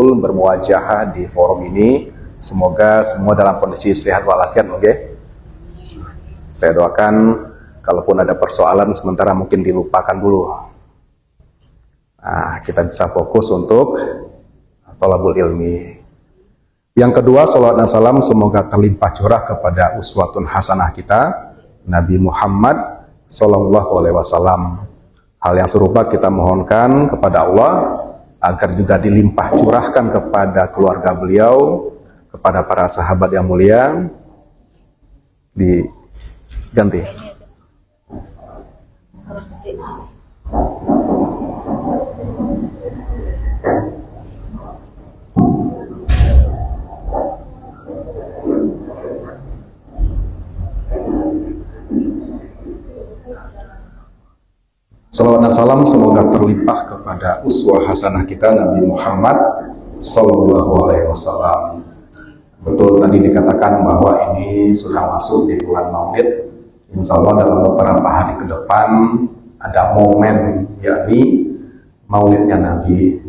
bermuajahah di forum ini. Semoga semua dalam kondisi sehat walafiat, oke? Saya doakan kalaupun ada persoalan sementara mungkin dilupakan dulu. Nah, kita bisa fokus untuk thalabul ilmi. Yang kedua, salawat dan salam semoga terlimpah curah kepada uswatun hasanah kita, Nabi Muhammad Sallallahu Alaihi Wasallam. Hal yang serupa kita mohonkan kepada Allah agar juga dilimpah curahkan kepada keluarga beliau, kepada para sahabat yang mulia. Diganti. Salawat dan salam semoga terlimpah kepada uswah hasanah kita Nabi Muhammad Sallallahu Alaihi Wasallam. Betul tadi dikatakan bahwa ini sudah masuk di bulan Maulid. Insya Allah dalam beberapa hari ke depan ada momen, yakni Maulidnya Nabi.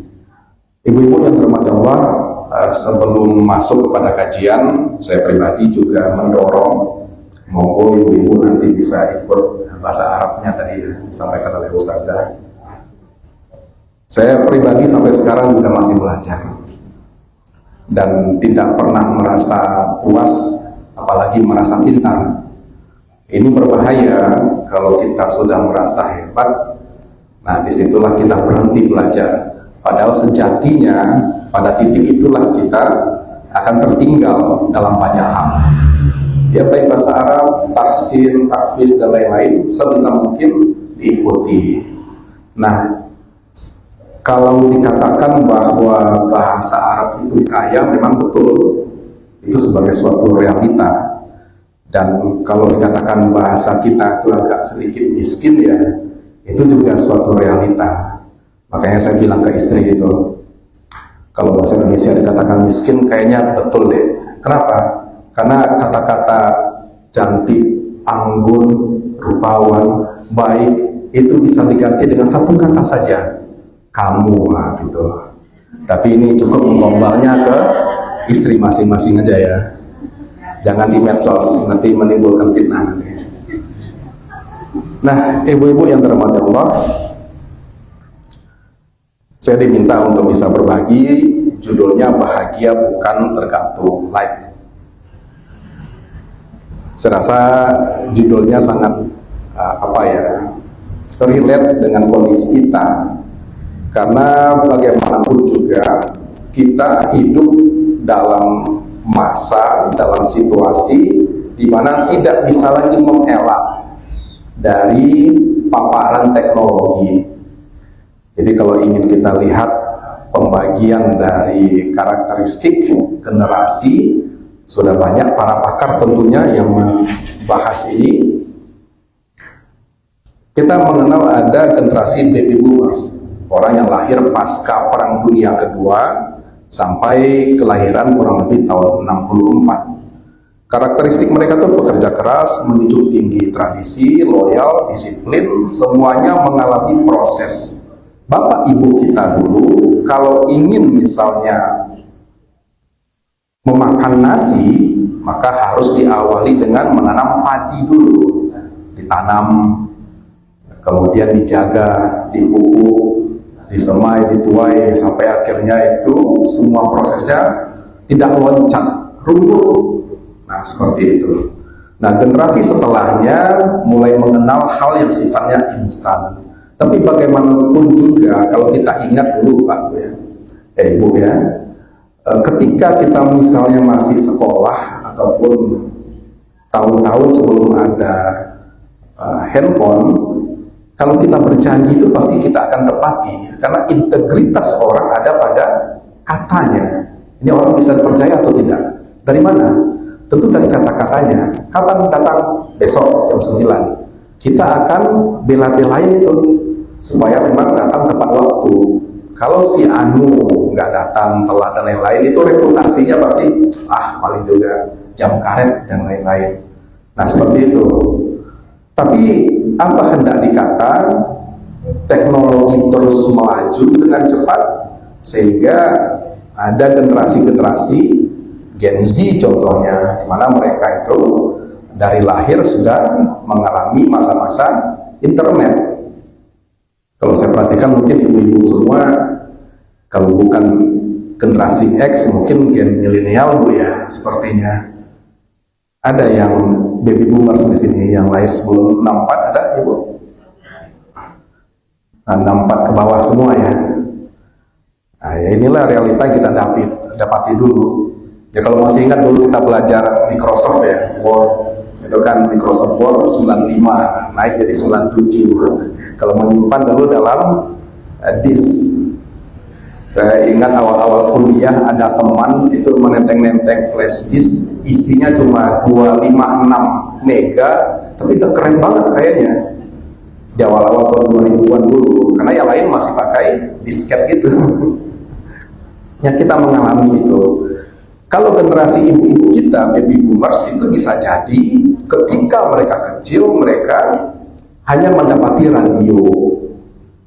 Ibu-ibu yang terhormat Allah, sebelum masuk kepada kajian, saya pribadi juga mendorong monggo ibu-ibu nanti bisa ikut bahasa Arabnya tadi disampaikan oleh Ustazah. Saya pribadi sampai sekarang juga masih belajar dan tidak pernah merasa puas, apalagi merasa pintar. Ini berbahaya kalau kita sudah merasa hebat. Nah, disitulah kita berhenti belajar. Padahal sejatinya pada titik itulah kita akan tertinggal dalam banyak hal. Ya, baik bahasa Arab, tahsin, tahfiz, dan lain-lain sebisa mungkin diikuti. Nah, kalau dikatakan bahwa bahasa Arab itu kaya, memang betul. Itu sebagai suatu realita. Dan kalau dikatakan bahasa kita itu agak sedikit miskin, ya, itu juga suatu realita. Makanya saya bilang ke istri itu, kalau bahasa Indonesia dikatakan miskin, kayaknya betul deh. Kenapa? Karena kata-kata cantik, anggun, rupawan, baik, itu bisa diganti dengan satu kata saja, kamu, gitu. Tapi ini cukup menggombalnya ke istri masing-masing aja ya. Jangan di medsos, nanti menimbulkan fitnah. Nah, ibu-ibu yang dirahmati Allah, saya diminta untuk bisa berbagi. Judulnya bahagia bukan tergantung likes. Saya rasa judulnya sangat relate dengan kondisi kita, karena bagaimanapun juga kita hidup dalam masa, dalam situasi di mana tidak bisa lagi mengelak dari paparan teknologi. Jadi kalau ingin kita lihat pembagian dari karakteristik generasi, sudah banyak para pakar tentunya yang membahas ini. Kita mengenal ada generasi baby boomers, orang yang lahir pasca Perang Dunia Kedua sampai kelahiran kurang lebih tahun 64. Karakteristik mereka tuh bekerja keras, menjunjung tinggi tradisi, loyal, disiplin, semuanya mengalami proses. Bapak ibu kita dulu kalau ingin misalnya memakan nasi, maka harus diawali dengan menanam padi dulu. Ditanam, kemudian dijaga, dipupuk, disemai, dituai, sampai akhirnya itu semua prosesnya tidak loncat, rumput. Nah, seperti itu. Nah, generasi setelahnya mulai mengenal hal yang sifatnya instan. Tapi bagaimanapun juga, kalau kita ingat dulu Pak Ibu ya, ketika kita misalnya masih sekolah ataupun tahun-tahun sebelum ada handphone, kalau kita berjanji itu pasti kita akan tepati, karena integritas orang ada pada katanya. Ini orang bisa dipercaya atau tidak? Dari mana? Tentu dari kata-katanya. Kapan datang? Besok jam 9. Kita akan bela-belain itu supaya memang datang tepat waktu. Kalau si Anu nggak datang, telat dan lain-lain, itu reputasinya pasti paling juga jam karet dan lain-lain. Nah, seperti itu. Tapi apa hendak dikata, teknologi terus melaju dengan cepat sehingga Ada generasi-generasi Gen Z contohnya, di mana mereka itu dari lahir sudah mengalami masa-masa internet. Kalau saya perhatikan mungkin ibu-ibu semua, kalau bukan generasi X mungkin gen milenial Bu ya, sepertinya. Ada yang baby boomers di sini yang lahir sebelum 64 ada Ibu? Nah, 64 ke bawah semua ya. Nah, ya inilah realita yang kita dapati dulu. Ya kalau masih ingat dulu kita belajar Microsoft ya, Word. Itu kan Microsoft Word 95, naik jadi 97. Kalau menyimpan dulu dalam disk. Saya ingat awal-awal kuliah ada teman itu menenteng-nenteng flash disk, isinya cuma 256 mega, tapi udah keren banget kayaknya. Di awal-awal tahun 2000-an dulu, karena yang lain masih pakai disket gitu. Ya kita mengalami itu. Kalau generasi ibu-ibu kita, baby boomers, itu bisa jadi ketika mereka kecil, mereka hanya mendapati radio,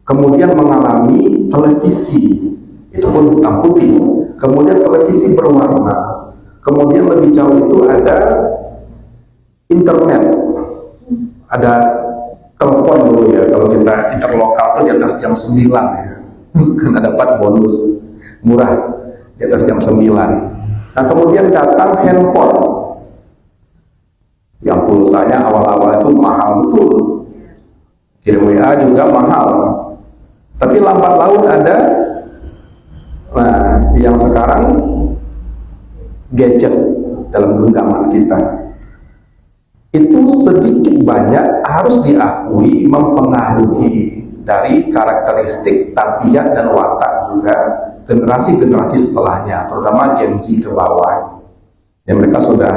kemudian mengalami televisi, itu pun hitam putih, kemudian televisi berwarna, kemudian lebih jauh itu ada internet, ada telepon dulu ya, kalau kita interlokal itu di atas jam 9 ya, karena dapat bonus murah di atas jam 9. Nah kemudian datang handphone yang pulsanya awal-awal itu mahal betul, kirim WA juga mahal, tapi lambat laun ada. Nah yang sekarang gadget dalam genggaman kita itu sedikit banyak harus diakui mempengaruhi dari karakteristik tabiat dan watak juga generasi-generasi setelahnya, terutama Gen Z ke bawah. Ya mereka sudah,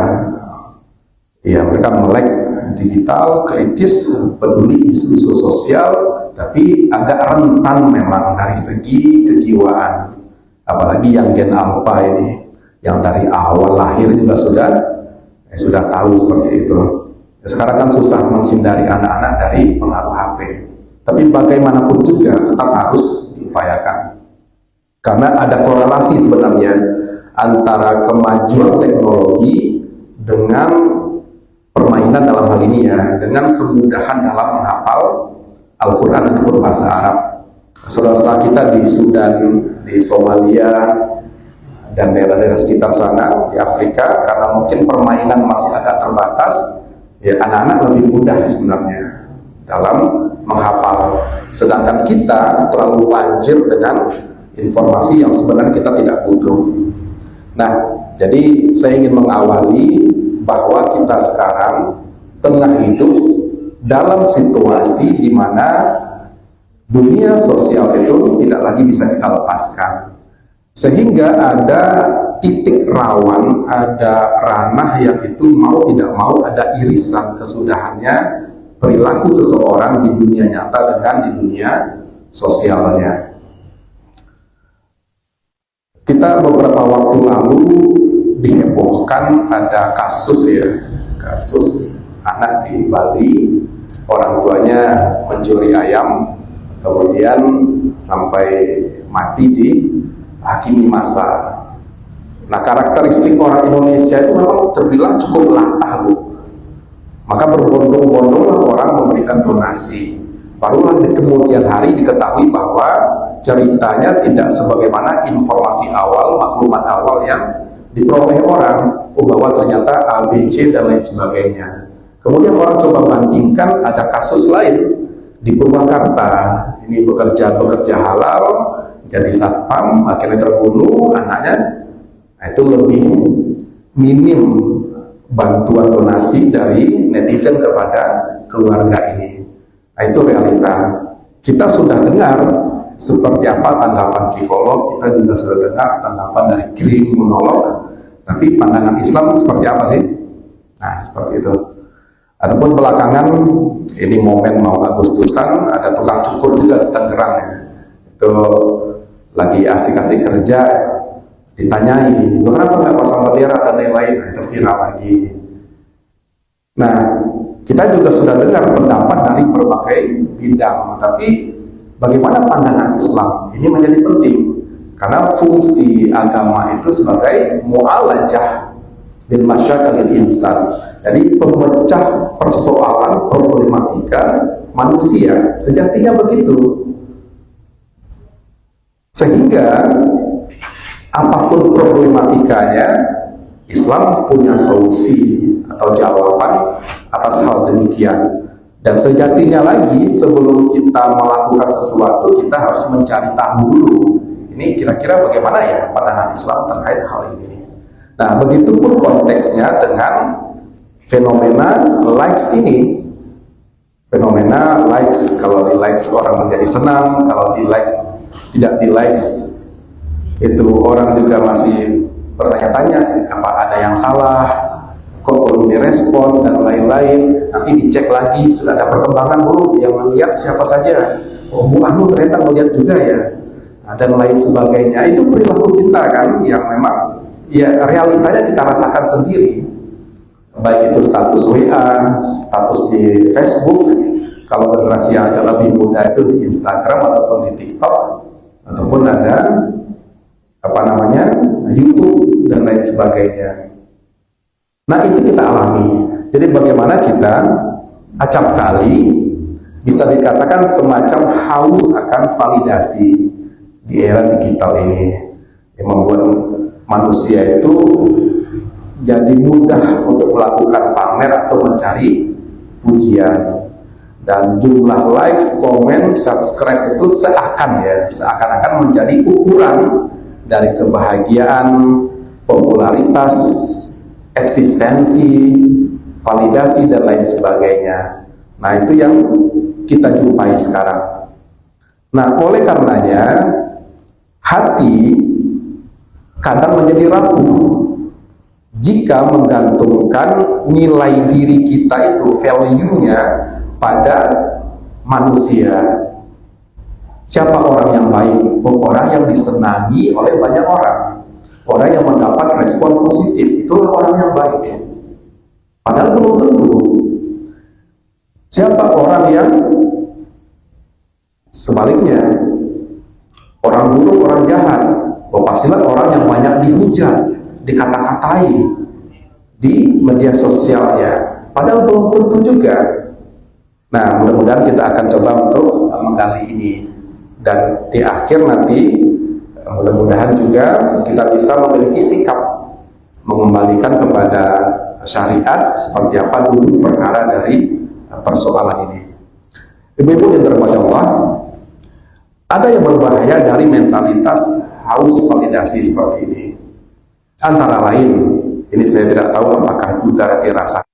ya mereka melek digital, kritis, peduli isu-isu sosial, tapi agak rentan memang dari segi kejiwaan. Apalagi yang Gen Alpha ini, yang dari awal lahir juga sudah tahu seperti itu. Ya, sekarang kan susah menghindari anak-anak dari pengaruh HP. Tapi bagaimanapun juga tetap harus diupayakan. Karena ada korelasi sebenarnya antara kemajuan teknologi dengan permainan dalam hal ini ya, dengan kemudahan dalam menghafal Al-Quran ataupun bahasa Arab. Saudara-saudara kita di Sudan, di Somalia, dan daerah-daerah sekitar sana, di Afrika, karena mungkin permainan masih agak terbatas, ya anak-anak lebih mudah sebenarnya dalam menghafal. Sedangkan kita terlalu banjir dengan informasi yang sebenarnya kita tidak butuh. Nah, jadi saya ingin mengawali bahwa kita sekarang tengah hidup dalam situasi di mana dunia sosial itu tidak lagi bisa kita lepaskan. Sehingga ada titik rawan, ada ranah yang itu mau tidak mau ada irisan kesudahannya perilaku seseorang di dunia nyata dengan di dunia sosialnya. Kita beberapa waktu lalu dihebohkan ada kasus anak di Bali, orang tuanya mencuri ayam, kemudian sampai mati dihakimi massa. Nah karakteristik orang Indonesia itu memang terbilang cukup latah Bu. Maka berbondong-bondonglah orang memberikan donasi. Barulah di kemudian hari diketahui bahwa ceritanya tidak sebagaimana informasi awal, maklumat awal yang diperoleh orang, bahwa ternyata A, B, C dan lain sebagainya. Kemudian orang coba bandingkan, ada kasus lain di Purwakarta, ini bekerja halal, jadi satpam, akhirnya terbunuh anaknya. Nah, itu lebih minim bantuan donasi dari netizen kepada keluarga ini. Nah, itu realita. Kita sudah dengar seperti apa tanggapan psikolog, kita juga sudah dengar tanggapan dari kriminolog, tapi pandangan Islam seperti apa sih? Nah, seperti itu. Ataupun belakangan, ini momen mau Agustusan, ada tukang cukur juga di Tangerang ya. Itu lagi asik-asik kerja, ditanyai, kenapa nggak pasang bendera dan lain-lain, itu viral lagi. Nah, kita juga sudah dengar pendapat dari berbagai bidang, tapi bagaimana pandangan Islam? Ini menjadi penting, Karena fungsi agama itu sebagai mu'alajah lil masyakalil insan. Jadi pemecah persoalan problematika manusia, sejatinya begitu. Sehingga apapun problematikanya, Islam punya solusi atau jawaban atas hal demikian. Dan sejatinya lagi, sebelum kita melakukan sesuatu, kita harus mencari tahu dulu. Ini kira-kira bagaimana ya pandangan Islam terkait hal ini. Nah, begitupun konteksnya dengan fenomena likes ini. Fenomena likes, kalau di likes orang menjadi senang, kalau di like tidak di likes itu orang juga masih bertanya-tanya apa ada yang salah, kok belum direspon dan lain-lain. Nanti dicek lagi, sudah ada perkembangan belum, yang melihat siapa saja, oh Bu Anu ternyata melihat juga ya, dan lain sebagainya. Itu perilaku kita kan, yang memang ya realitanya kita rasakan sendiri, baik itu status WA, status di Facebook, kalau generasi yang agak lebih muda itu di Instagram ataupun di TikTok, ataupun ada apa namanya YouTube dan lain sebagainya. Nah, itu kita alami. Jadi bagaimana kita acap kali bisa dikatakan semacam haus akan validasi di era digital ini, yang membuat manusia itu jadi mudah untuk melakukan pamer atau mencari pujian. Dan jumlah likes, komen, subscribe itu seakan-akan menjadi ukuran dari kebahagiaan, popularitas, eksistensi, validasi, dan lain sebagainya. Nah, itu yang kita jumpai sekarang. Nah, oleh karenanya, hati kadang menjadi rapuh jika menggantungkan nilai diri kita itu, value-nya, pada manusia. Siapa orang yang baik? Orang yang disenangi oleh banyak orang, orang yang mendapat respon positif, itulah orang yang baik. Padahal belum tentu. Siapa orang yang sebaliknya, orang buruk, orang jahat? Pastilah orang yang banyak dihujat, dikata-katai di media sosialnya, padahal belum tentu juga. Nah, mudah-mudahan kita akan coba untuk menggali ini, dan di akhir nanti mudah-mudahan juga kita bisa memiliki sikap mengembalikan kepada syariat seperti apa dulu perkara dari persoalan ini. Ibu-ibu yang dirahmati Allah, ada yang berbahaya dari mentalitas haus validasi seperti ini. Antara lain, ini saya tidak tahu apakah juga dirasakan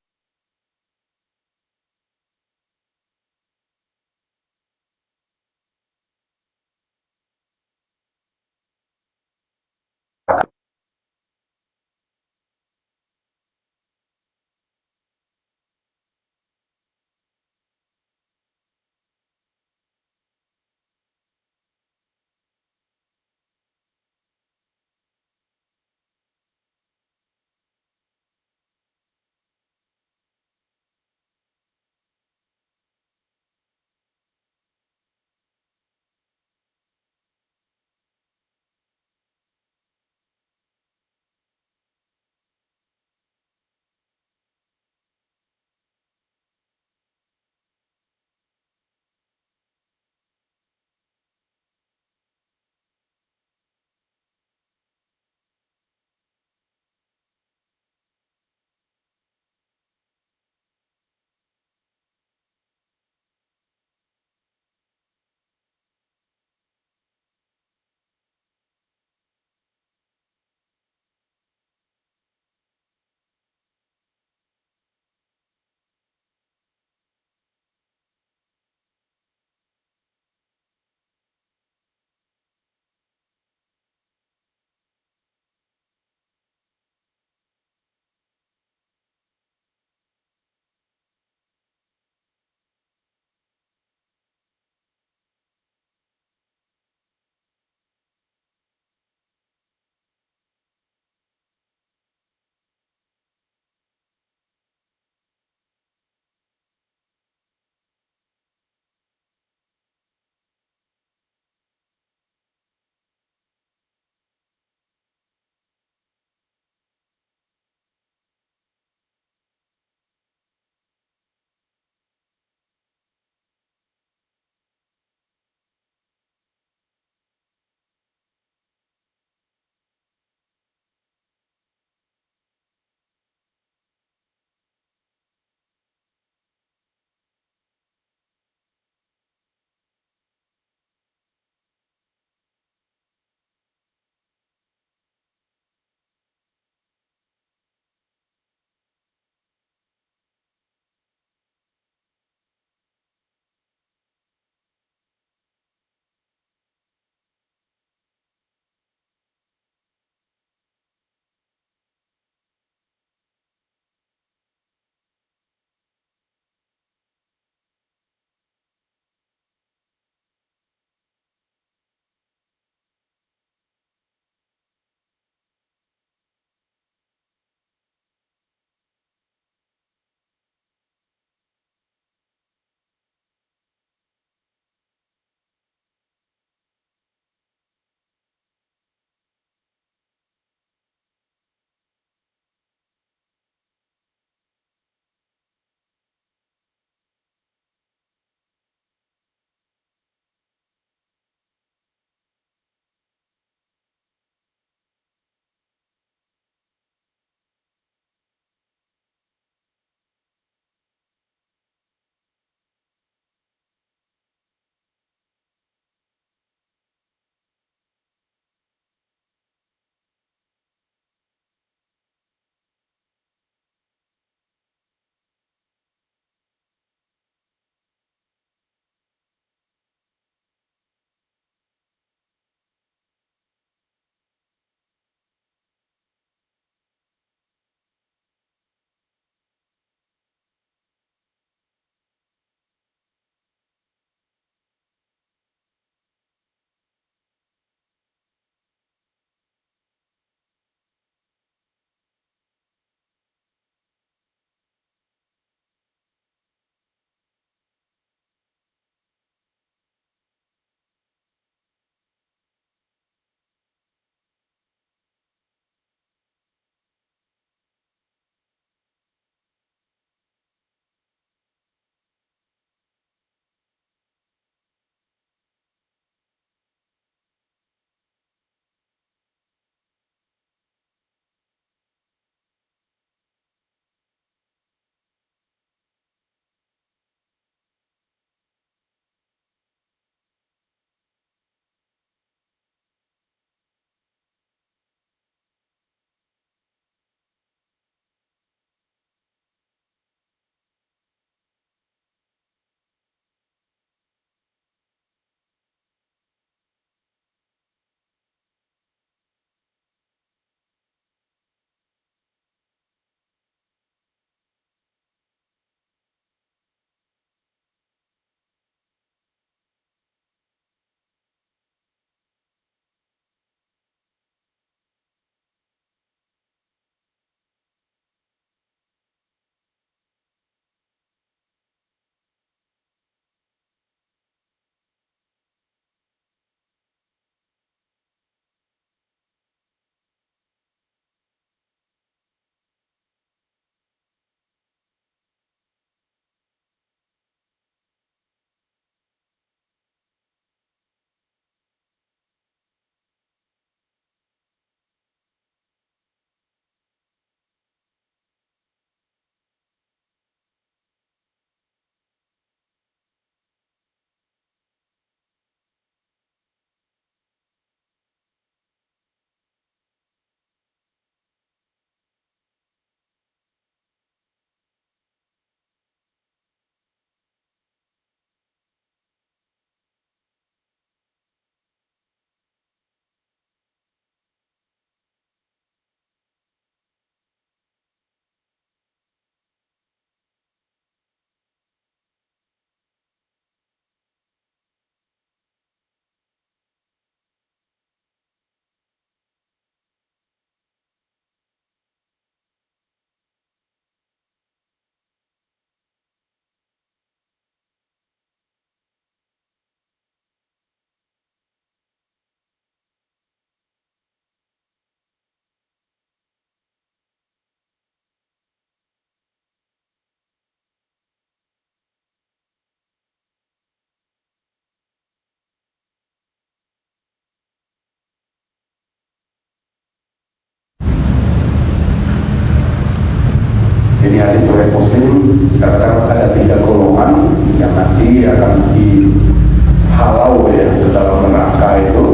hadis riwayat Muslim dikatakan ada 3 golongan yang nanti akan dihalau ya ke dalam neraka itu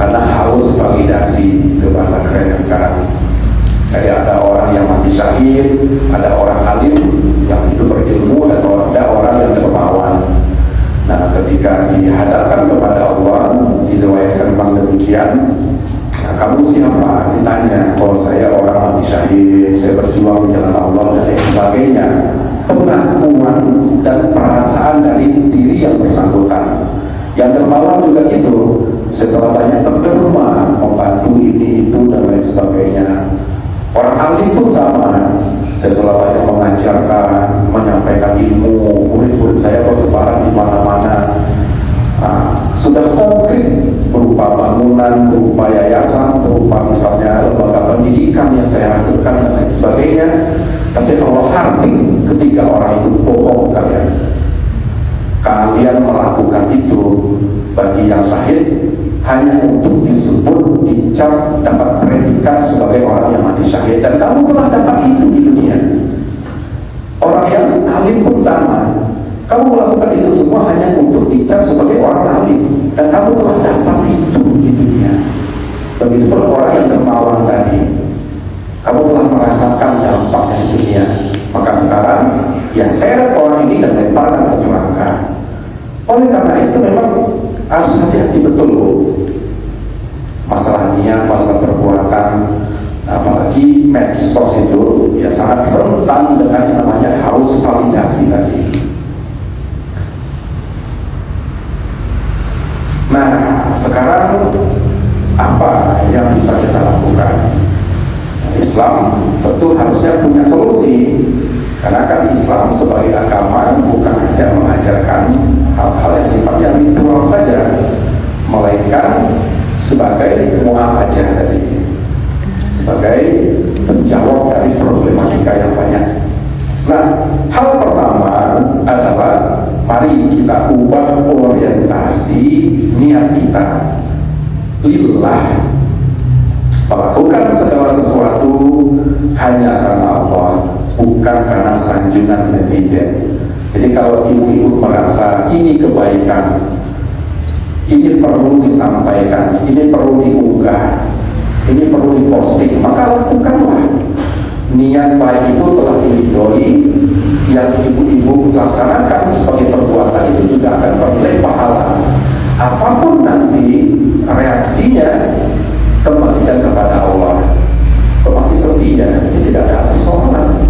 karena haus validasi, itu bahasa kerennya sekarang. Jadi ada orang yang mati syahid, ada orang alim yang itu berilmu, dan ada orang yang dermawan. Nah, ketika dihadapkan kepada Allah, diriwayatkan memang demikian. Nah, kamu siapa? Ditanya. Kalau saya orang mati syahid, saya berjuang di jalan Allah dan lain sebagainya. Pengakuan dan perasaan dari diri yang bersangkutan. Yang dermawan juga gitu. Setelah banyak berderma, membantu ini itu dan lain sebagainya. Orang alim pun sama. Saya selalu banyak mengajarkan, menyampaikan ilmu. Murid-murid saya bertebaran di mana-mana. Sudah konkret berupa bangunan, berupa yayasan, berupa misalnya lembaga pendidikan yang saya hasilkan dan lain sebagainya. Tapi kalau hati ketika orang itu bohong kalian melakukan itu bagi yang syahid hanya untuk disebut, dicap, dapat predikat sebagai orang yang mati syahid, dan kamu telah dapat itu di dunia. Orang yang alim pun sama. Kamu melakukan itu semua hanya untuk dicap sebagai orang alim, dan kamu telah dapat itu di dunia. Begitu pula orang yang dermawan tadi, kamu telah merasakan dampaknya di dunia. Maka sekarang ya seret orang ini dan lemparkan ke neraka. Oleh karena itu memang harus hati-hati betul masalah niat, masalah perbuatan, apalagi medsos itu ya sangat rentan dengan yang namanya haus validasi tadi. Nah, sekarang apa yang bisa kita lakukan? Islam tentu harusnya punya solusi, karena kan Islam sebagai agama bukan hanya mengajarkan hal-hal yang sifatnya ritual saja, melainkan sebagai mu'alajah tadi, sebagai penjawab dari problematika yang banyak. Nah, hal pertama adalah mari kita ubah orientasi niat kita lillah, melakukan segala sesuatu hanya karena Allah, bukan karena sanjungan netizen. Jadi kalau ibu-ibu merasa ini kebaikan, ini perlu disampaikan, ini perlu diunggah, ini perlu diposting, maka lakukanlah. Niat baik itu telah diridhoi, yang ibu-ibu laksanakan sebagai perbuatan itu juga akan bernilai pahala. Apapun nanti reaksinya, kembalikan kepada Allah. Kalau masih setia, ini tidak ada persoalan,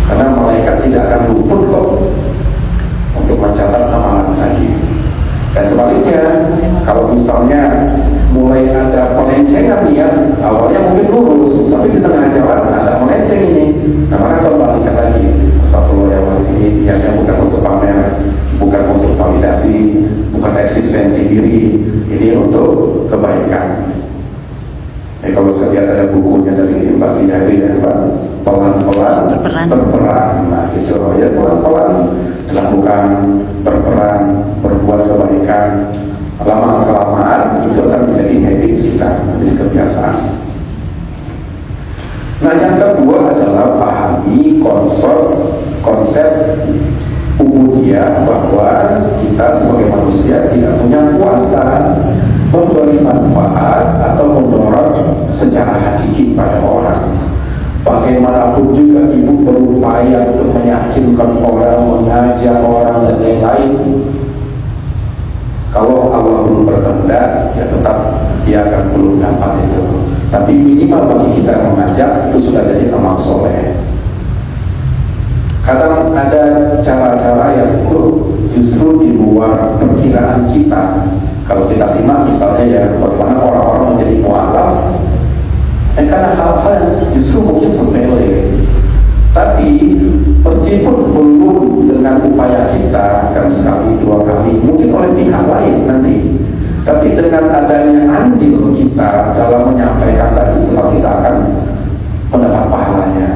karena malaikat tidak akan luput kok untuk mencatat amalan tadi. Dan sebaliknya, kalau misalnya mulai ada pelencengan niat, awalnya mungkin lurus, tapi di tengah jalan ada melenceng ini, nah maka kembalikan lagi. Astagfirullah, ini niatnya bukan untuk pamer, bukan untuk validasi, bukan eksistensi diri, ini untuk kebaikan. Kalau saya lihat ada bukunya dari Mbak Lia itu ya, Mbak, pelan-pelan berperan, nah gitu ya, pelan-pelan dilakukan, berperan, berbuat kebaikan, lama-kelamaan itu akan menjadi habit kita, menjadi kebiasaan. Nah, yang kedua adalah pahami konsep ubudiyah, bahwa kita sebagai manusia tidak punya kuasa memberi manfaat atau mendorong secara hakiki pada orang. Bagaimanapun juga ibu berupaya untuk meyakinkan orang, mengajak orang dan lain-lain, kalau Allah belum berkehendak, ya tetap dia akan belum dapat itu. Tapi minimal bagi kita yang mengajak itu sudah jadi amal soleh. Kadang ada cara-cara yang itu justru di luar perkiraan kita. Kalau kita simak misalnya ya, bagaimana orang-orang menjadi mu'alaf, karena hal-hal yang justru mungkin sepele, tapi meskipun belum dengan upaya kita kan sekali dua kali, mungkin oleh pihak lain nanti, tapi dengan adanya andil kita dalam menyampaikan tadi, kita akan mendapat pahalanya.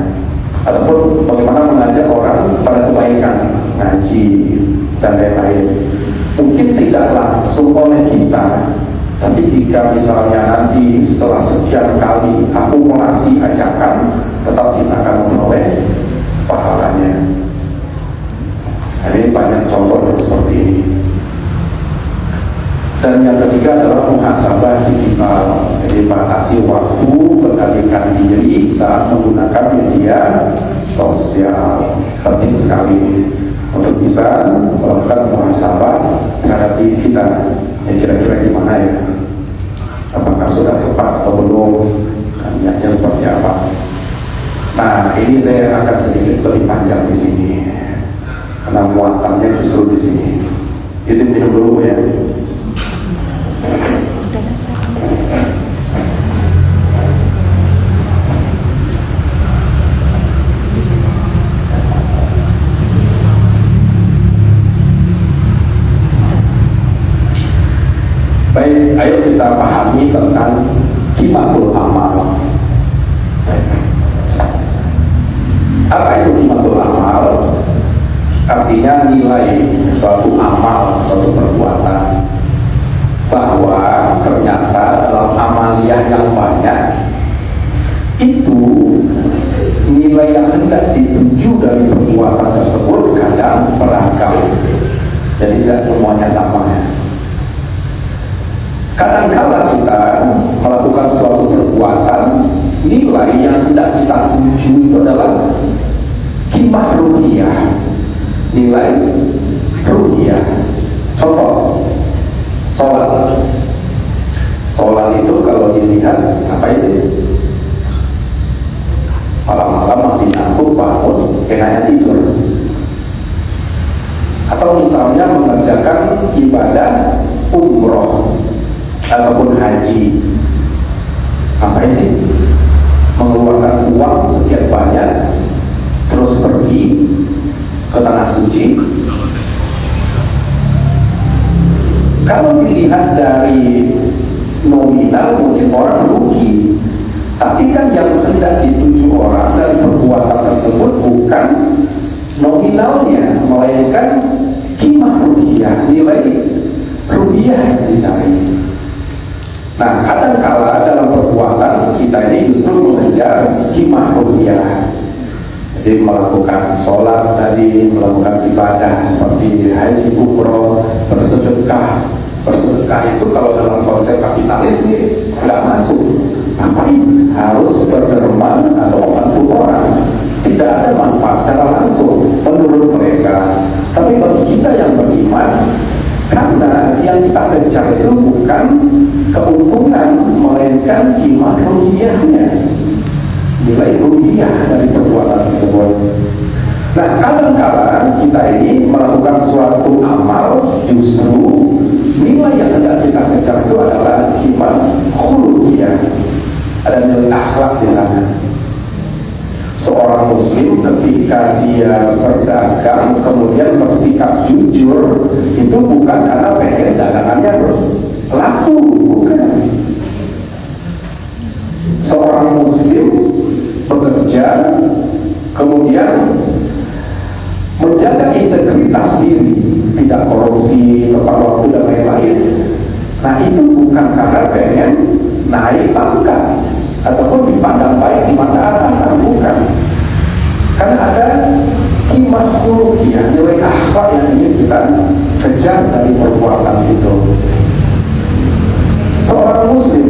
Ataupun bagaimana mengajak orang pada kebaikan, ngaji dan lain-lain, mungkin tidak langsung oleh kita, tapi jika misalnya nanti setelah sekian kali akumulasi ajakan, tetap kita akan memperoleh pahala ketiga adalah muhasabah digital, jadi batasi waktu berkalikan diri saat menggunakan media sosial. Penting sekali untuk bisa melakukan muhasabah terhadap diri kita. Kira-kira gimana ya? Apakah sudah tepat atau belum? Niatnya seperti apa? Nah, ini saya akan sedikit lebih panjang di sini, karena muatannya justru di sini. Izin minum dulu ya. Baik, ayo kita pahami tentang qimatul amal. Apa itu qimatul amal? Artinya nilai suatu amal, suatu perbuatan, bahwa ternyata dalam amaliyah yang banyak itu nilai yang hendak dituju dari perbuatan tersebut kadang beragam, jadi tidak semuanya sama. Kadang-kala kita melakukan suatu perbuatan, nilai yang hendak kita tuju itu adalah qimah ruhiyah, nilai ruhiyah. Contoh, sholat. Sholat itu kalau dilihat apa sih? Malam-malam masih ngantuk bangun, kenanya tidur. Atau misalnya mengerjakan ibadah umroh ataupun haji, apa sih? Mengeluarkan uang sekian banyak, terus pergi ke tanah suci. Kalau dilihat dari nominal mungkin orang rugi, tapi kan yang hendak dituju orang dari perbuatan tersebut bukan nominalnya, melainkan qimah ruhiyah, nilai ruhiyah yang dicari. Nah, kadang-kala dalam perbuatan kita ini justru mengejar qimah ruhiyah. Jadi melakukan sholat tadi, melakukan ibadah seperti haji, umroh, bersedekah. Bersedekah itu kalau dalam konsep kapitalis ini nggak masuk. Ngapain? Harus berderma atau membantu orang. Tidak ada manfaat secara langsung menurut mereka. Tapi bagi kita yang beriman, karena yang kita kejar itu bukan keuntungan, melainkan qimah ruhiyahnya, nilai ruhiyah dari perbuatan tersebut. Nah, kadang-kala kita ini melakukan suatu amal, justru nilai yang hendak kita kejar itu adalah qimah khuluqiyah. Ada nilai akhlak di sana. Seorang muslim ketika dia berdagang kemudian bersikap jujur, itu bukan karena pengen dagangannya laku, bukan. Seorang muslim bekerja kemudian menjaga integritas diri, tidak korupsi, tepat waktu dan lain-lain. Nah, itu bukan karena pengen naik pangkat ataupun dipandang baik di mata atasan, bukan. Karena ada qimah khuluqiyah, nilai akhlak yang ingin kita kejar dari perbuatan itu. Seorang muslim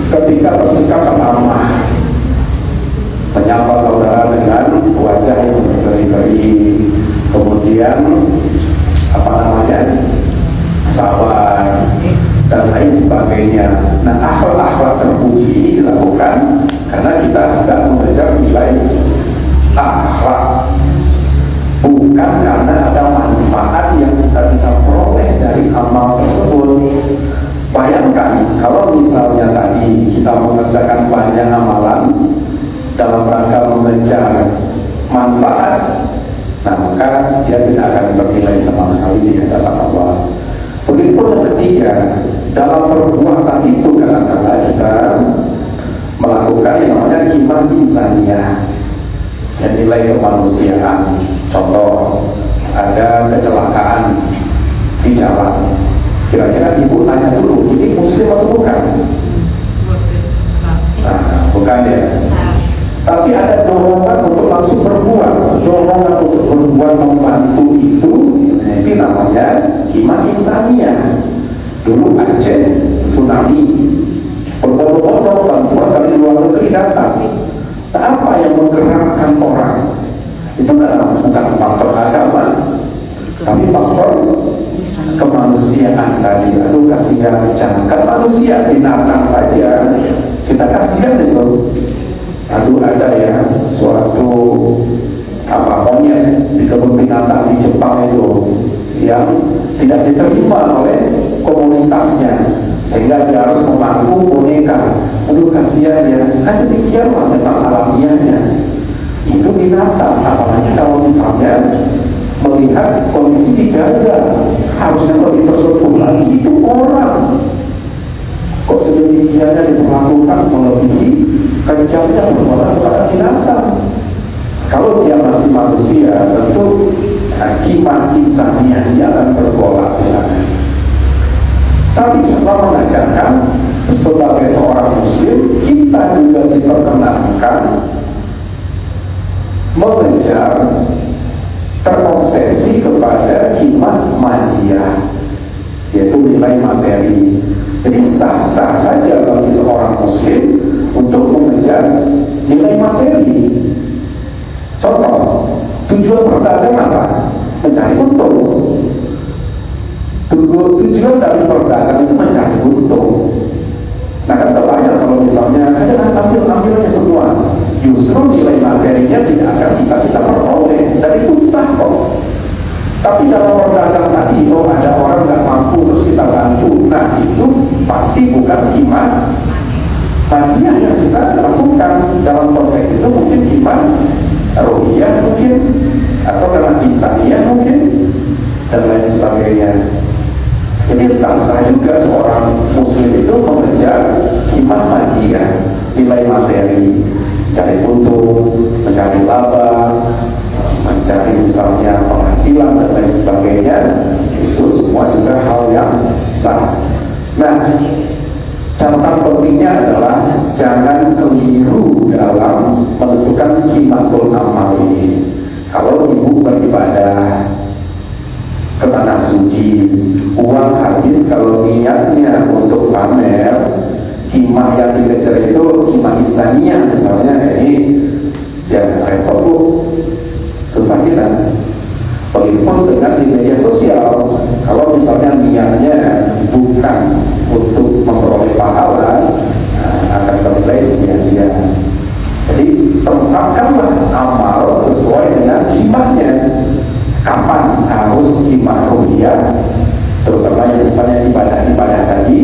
ketika bersikap ramah, menyapa saudara dengan wajah yang berseri-seri, kemudian sabar dan lain sebagainya. Nah, akhlak-akhlak terpuji ini dilakukan karena kita hendak mengejar nilai akhlak, bukan karena ada manfaat yang kita bisa peroleh dari amal tersebut. Bayangkan kalau misalnya tadi kita mengerjakan banyak amalan dalam rangka mengejar manfaat, nah maka dia tidak akan bernilai sama sekali di hadapan Allah. Begitupun yang ketiga, dalam perbuatan itu kadang-kadang kita melakukan yang namanya qimah insaniyah, yang nilai kemanusiaan. Contoh, ada kecelakaan di jalan, kira-kira ibu tanya dulu, ini muslim atau bukan? Nah, bukan ya. Tapi ada dorongan untuk langsung berbuat, dorongan untuk berbuat membantu itu namanya qimah insaniyah. Dulu Aceh tsunami, berbondong-bondong bantuan dari luar negeri datang. Nah, apa yang menggerakkan orang? Itu bukan faktor agama, tapi faktor kemanusiaan tadi. Aduh, kasihan, jangan manusia, binatang saja kita kasihan itu. Aduh, ada ya suatu monyet di kebun binatang di Jepang itu yang tidak diterima oleh komunitasnya, sehingga dia harus memangku boneka. Aduh, kasihan ya. Kan demikianlah memang alamiahnya. Itu binatang, apalagi kalau misalnya melihat kondisi di Gaza, harusnya lebih tersentuh lagi. Itu orang kok sedemikiannya diperlakukan melebihi kejamnya perbuatan kepada binatang. Kalau dia masih manusia, tentu kimat insaniah dia akan bergolak di sana. Tapi Islam mengajarkan sebagai seorang muslim, kita juga diperkenankan mengejar, terobsesi kepada kimat madiyah, yaitu nilai materi. Jadi sah-sah saja bagi seorang muslim untuk mengejar nilai materi. Contoh, tujuan perdagangan apa? Mencari untung. Tujuan dari perdagangan itu mencari untung. Nah, kan terbayang kalau misalnya ambil semua, justru nilai materinya tidak akan bisa kita peroleh, dan itu sah kok. Tapi dalam perdagangan tadi, ada orang nggak mampu terus kita bantu, nah itu pasti bukan kimat madiyah yang kita lakukan. Dalam konteks itu mungkin kimat ruhiyah mungkin, atau karena insaniyah mungkin, dan lain sebagainya. Jadi sah-sah juga seorang muslim itu mengejar kimat madiyah, nilai materi, mencari untung, mencari laba, mencari misalnya penghasilan dan lain sebagainya. Itu semua juga hal yang sah. Nah, catatan pentingnya adalah jangan keliru dalam menentukan kimatul amal ini. Kalau ibu beribadah ke tanah suci, uang habis kalau niatnya untuk pamer, himah yang dikejar itu himah insaniah misalnya, ini ya repot bu, susah kita. Begitupun dengan di media sosial, kalau misalnya niatnya bukan untuk memperoleh pahala, akan bernilai sia-sia. Jadi tempatkanlah amal sesuai dengan himahnya. Kapan harus himah ruhiyah, terutama yang sifatnya ibadah-ibadah tadi,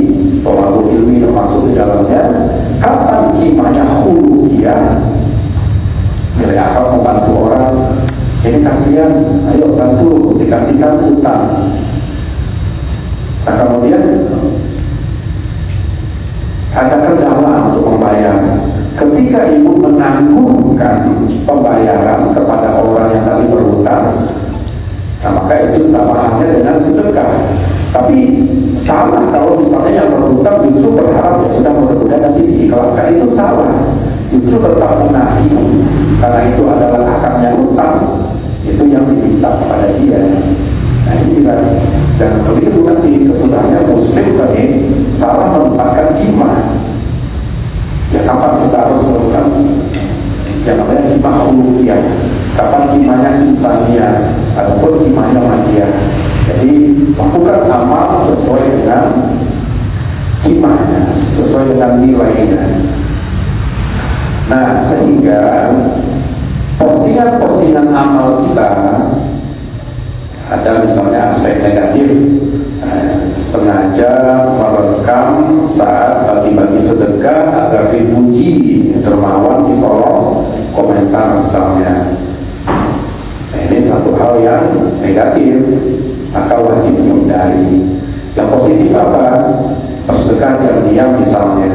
tolak ilmi termasuk di dalamnya. Kapan himahnya hulukiyah, nilai akal membantu orang, ini kasihan, ayo bantu, dikasihkan utang. Nah, kemudian ada kendala untuk membayar. Ketika ibu menanggungkan pembayaran kepada orang yang tadi berhutang, nah maka itu sama halnya dengan sedekah. Tapi salah kalau misalnya yang berhutang justru berharap ya sudah mudah-mudahan nanti diikhlaskan, itu salah. Justru tetap menahi, karena itu adalah akarnya hutang, itu yang diminta kepada dia. Nah ini juga jangan keliru nanti kesudahnya muslim tadi salah menempatkan himah. Ya kapan kita harus melakukan yang namanya himah hulukiyah, kapan himahnya insaniyah ataupun himahnya madiyah. Jadi lakukan amal sesuai dengan himahnya, sesuai dengan nilainya. Nah, sehingga postingan-postingan amal kita ada misalnya aspek negatif, sengaja merekam saat bagi-bagi sedekah agar dipuji, dermawan, ditolong, komentar misalnya. Nah, ini satu hal yang negatif, maka wajib dihindari. Yang positif apa? Bersedekah diam-diam misalnya,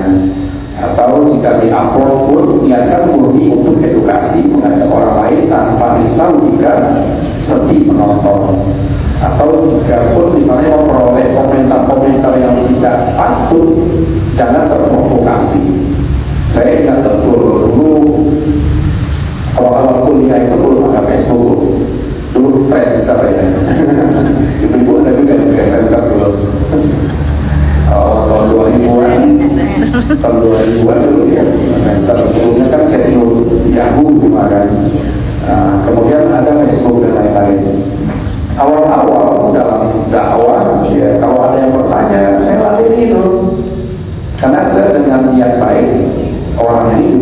atau jika di-upload pun niatkan murni untuk edukasi, mengajak orang lain tanpa risau jika sedih menonton, atau jika pun misalnya memperoleh komentar-komentar yang tidak patut, jangan terprovokasi. Saya ingat betul dulu awal-awal kuliah itu belum ada Facebook, dulu Friendster ya. Ibu-ibu ada juga yang Friendster dulu. Tahun 2000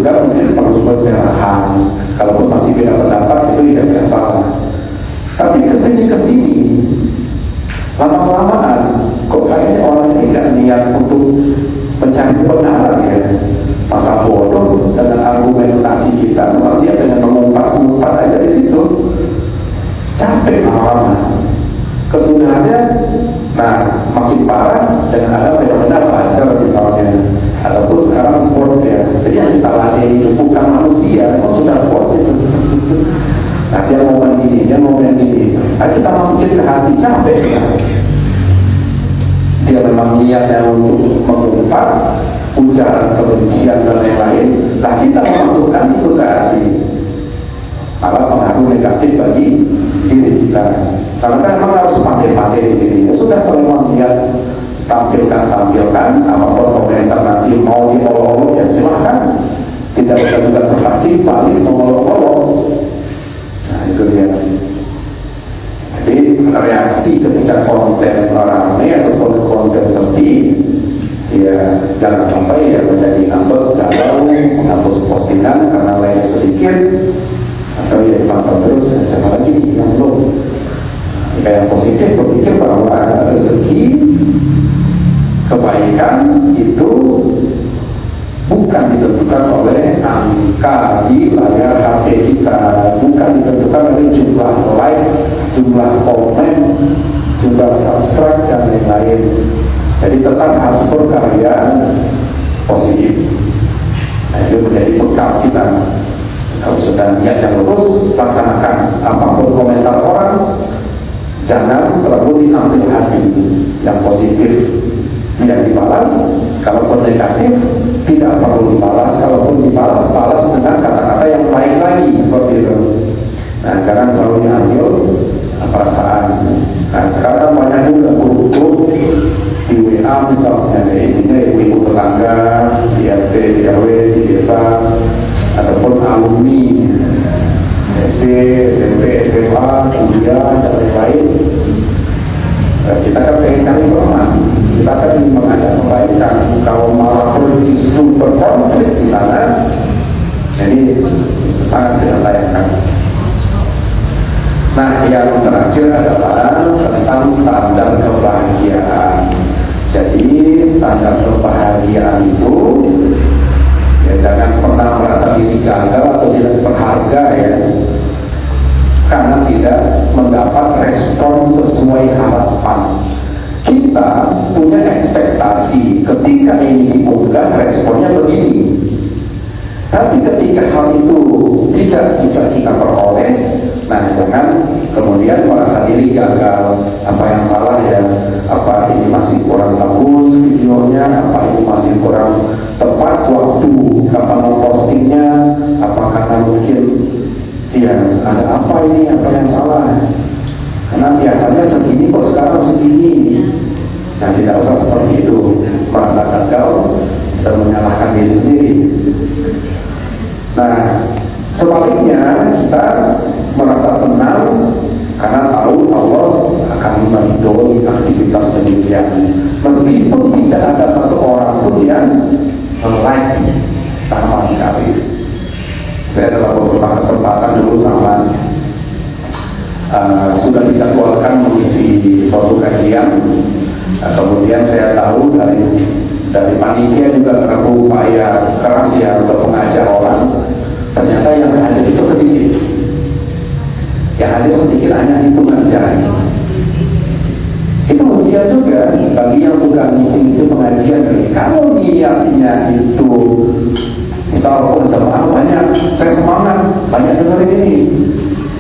juga mungkin perlu pencerahan. Kalaupun masih beda pendapat itu tidak salah. Tapi kesini lama-lamaan kok kayaknya orang ini tidak niat untuk mencari kebenaran ya. Masa bodoh dengan argumentasi kita, memang dia dengan mengumpat aja di situ. Capek lama-lama. Kesudahannya, nah makin parah dengan ada fenomena buzzer misalnya, ataupun sekarang bot ya. Jadi yang kita ladeni itu bukan manusia, memang sudah bot itu. Nah dia ngomong gini, nah, kita masukin ke hati, capek ya. Dia memang niatnya untuk mengumpat ujaran kebencian dan lain-lain, nah kita memasukkan itu ke hati, malah pengaruh negatif bagi diri kita. Karena kan memang harus pakai di sini. Ya sudah, kalau memang niat tampilkan apapun komentar nanti mau diolok-olok ya silahkan. Tidak bisa juga terpancing balik mengolok-olok. Nah itu dia. Jadi reaksi ketika konten ramai ataupun konten sepi, ya jangan sampai ya menjadi ngambek, galau, menghapus postingan karena like sedikit, atau ya pantau terus siapa lagi yang belum. Yang positif berpikir bahwa rezeki kebaikan itu bukan ditentukan oleh angka di layar HP kita, bukan ditentukan oleh jumlah like, jumlah komen, jumlah subscribe dan lain-lain. Jadi tetap harus berkarya positif. Nah, itu menjadi bekal kita. Kalau sudah niat yang lurus, laksanakan. Apapun komentar orang, jangan terlalu diambil hati. Yang positif tidak dibalas, kalaupun negatif tidak perlu dibalas. Kalaupun dibalas, balas dengan kata-kata yang baik lagi, seperti itu. Nah, jangan terlalu diambil perasaan. Nah, sekarang banyak juga grup-grup di WA misalnya, isinya ibu-ibu tetangga, di RT, di RW, di desa, ataupun alumni SD, SMP, SMA, kuliah, dan lain-lain. Kita kan pengen cari teman, kita kan ingin mengajak kebaikan. Kalau malah justru berkonflik di sana, jadi sangat tidak sayangkan. Nah, yang terakhir adalah tentang standar kebahagiaan. Jadi standar kebahagiaan itu ya jangan pernah merasa diri gagal atau tidak berharga ya, karena tidak mendapat respon sesuai harapan. Kita punya ekspektasi ketika ini diunggah responnya begini, tapi ketika hal itu tidak bisa kita peroleh, nah jangan kemudian merasa diri gagal. Apa yang salah ya, apa ini masih kurang bagus videonya, apa ini masih kurang tepat waktu kapan mau postingnya, apa karena mungkin ya ada apa ini, apa yang salah, karena biasanya segini kok sekarang segini. Nah tidak usah seperti itu, merasa gagal dan menyalahkan diri sendiri. Nah sebaliknya kita merasa tenang karena tahu Allah akan meridhoi aktivitas demikian, meskipun tidak ada satu orang pun yang like sama sekali. Saya dalam beberapa kesempatan dulu sama sudah dijadwalkan mengisi suatu kajian, kemudian saya tahu dari panitia juga berupaya keras ya untuk mengajar orang. Ternyata yang hadir itu sedikit, yang hadir sedikit hanya hitungan jari. Itu ujian juga bagi yang suka ngisi-ngisi pengajian ini. Kalau niatnya itu misal jamaah banyak, saya semangat, banyak dengerin ini.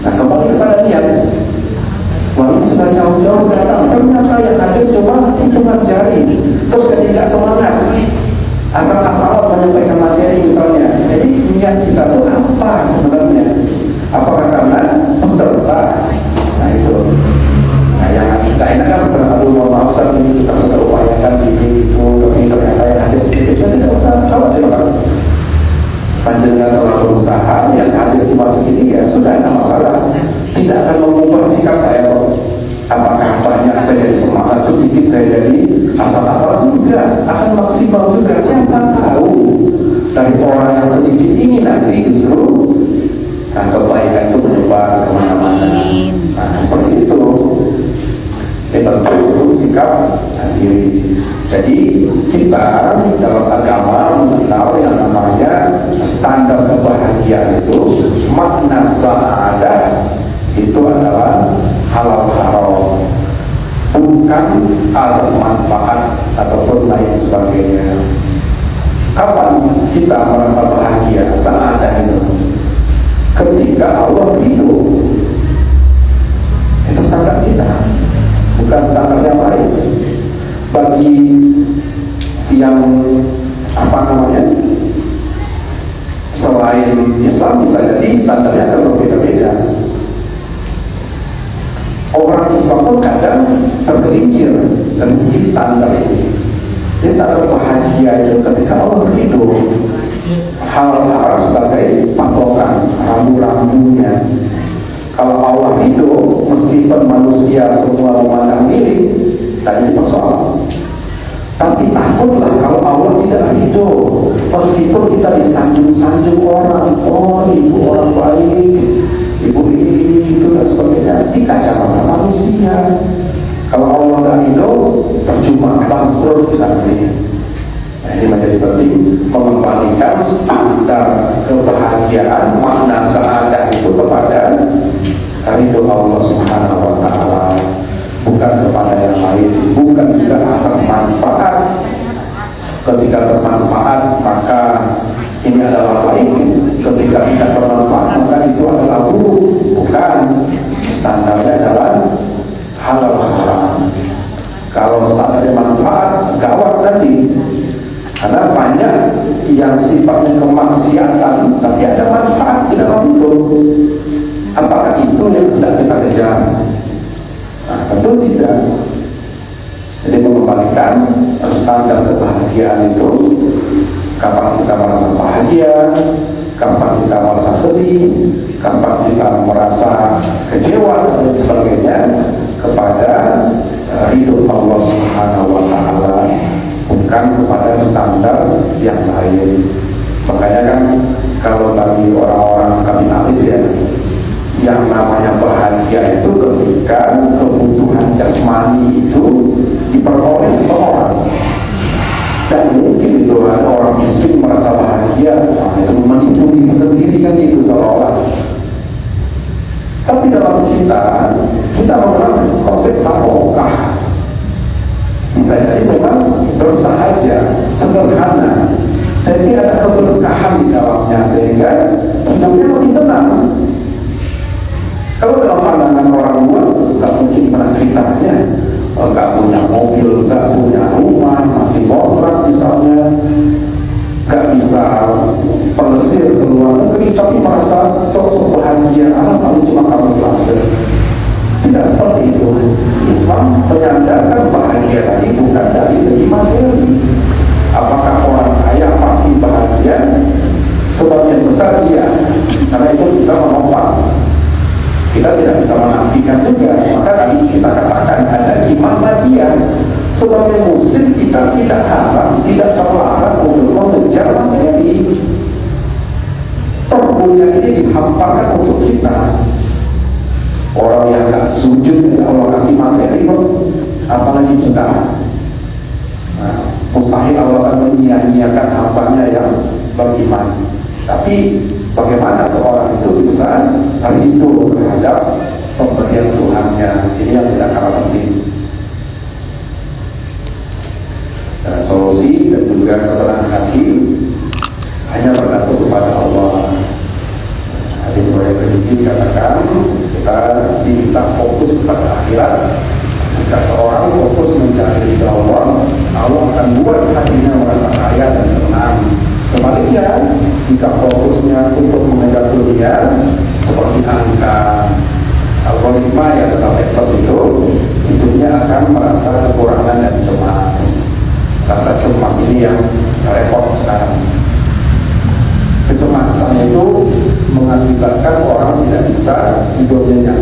Nah kembali kepada niat. Wali sudah jauh-jauh datang, ternyata yang hadir cuma hitungan jari. Terus ketika semangat, asal-asalan menyampaikan materi misalnya. Jadi niat kita itu apa sebenarnya? Apakah karena peserta? Nah itu. Nah yang kita enakan peserta dulu, mohon maaf Ustaz, ini kita sudah upayakan ini itu, tapi ternyata yang hadir sedikit. Jadi tidak usah khawatir kan. Panjenengan telah berusaha, yang hadir cuma segini ya sudah, tidak masalah. Tidak akan mengubah sikap saya kok. Apakah banyak saya jadi semangat, sedikit saya jadi asal-asal? Enggak, akan maksimal juga. Siapa tahu dari orang yang sedikit ini nanti justru kebaikan itu menyebar kemana-mana. Nah, seperti itu. Tentu itu sikap diri. Jadi kita dalam agama mengenal yang namanya standar kebahagiaan itu, makna sa'adah itu adalah halal haram, bukan asas manfaat ataupun lain sebagainya. Kapan kita merasa bahagia sa'adah itu? Ketika Allah ridho. Itu standar kita, bukan standar yang lain. Bagi yang selain Islam bisa jadi standarnya akan berbeda-beda. Orang Islam pun kadang tergelincir dari segi standar ini. Jadi standar bahagia itu ketika Allah ridho, hal haram sebagai patokan rambu-rambunya. Kalau Allah ridho, meskipun manusia semua memandang milik, tak jadi persoalan. Tapi takutlah kalau Allah tidak ridho, meskipun kita disanjung-sanjung orang, oh ibu orang baik, ibu ini itu dan sebagainya, di kacamata manusia. Kalau Allah tidak ridho, percuma, bangkrut kita nanti. Nah, ini menjadi penting mengembalikan standar kebahagiaan, makna sa'adah itu kepada ridho Allah Subhanahu wa Ta'ala, bukan kepada yang lain, bukan juga asas manfaat. Ketika bermanfaat maka ini adalah baik, ketika tidak bermanfaat maka itu adalah buruk. Bukan, standarnya adalah halal haram. Kalau standarnya manfaat, gawat nanti. Karena banyak yang sifatnya kemaksiatan tapi ada manfaat di dalam itu. Apakah itu yang tidak kita kejar? Nah, tentu tidak. Jadi mengembalikan standar kebahagiaan itu, kapan kita merasa bahagia, kapan kita merasa sedih, kapan kita merasa kecewa dan sebagainya, kepada ridho Allah Subhanahu wa Ta'ala, bukan kepada standar yang lain. Makanya kan kalau bagi orang-orang kapitalis ya, yang namanya bahagia itu ketika kebutuhan jasmani itu diperoleh seseorang. Dan mungkin itu ada orang miskin merasa bahagia, itu menipu diri sendiri kan, itu seolah. Tapi dalam kita mengenal konsep barokah. Bisa jadi memang bersahaja, sederhana, tapi ada keberkahan di dalamnya sehingga hidupnya lebih tenang. Kalau dalam pandangan orang luar, nggak mungkin pernah ceritanya, nggak punya mobil, nggak punya rumah, masih kontrak misalnya, nggak bisa pelesir ke luar negeri, tapi merasa sok-sok bahagia, paling cuma kamuflase. Tidak seperti itu. Islam menyandarkan bahagia tadi bukan dari segi materi. Apakah orang kaya pasti bahagia? Sebagian besar iya, karena itu bisa menopang. Kita tidak bisa menafikan juga. Maka tadi kita katakan ada iman dia. Sebagai muslim kita tidak haram, tidak terlarang untuk mengejar materi. Dunia ini dihamparkan untuk kita. Orang yang gak sujud Allah kasih materi, apalagi kita. Nah, mustahil Allah akan menyia-nyiakan hambanya yang beriman. Tapi bagaimana seorang itu bisa ridho terhadap pemberian Tuhannya? Ini yang tidak kalah penting. Dan solusi dan juga ketenangan hati hanya bergantung kepada Allah. Hadis riwayat Tirmidzi katakan kita diminta fokus kepada akhirat. Jika seorang fokus mencari ridha Allah, Allah akan buat hatinya merasa kaya dan tenang. Sebaliknya, jika fokusnya untuk mengejar dunia, seperti angka, algoritma ya dalam medsos itu, hidupnya akan merasa kekurangan dan cemas. Rasa cemas ini yang repot sekarang. Kecemasan itu mengakibatkan orang tidak bisa tidur nyenyak.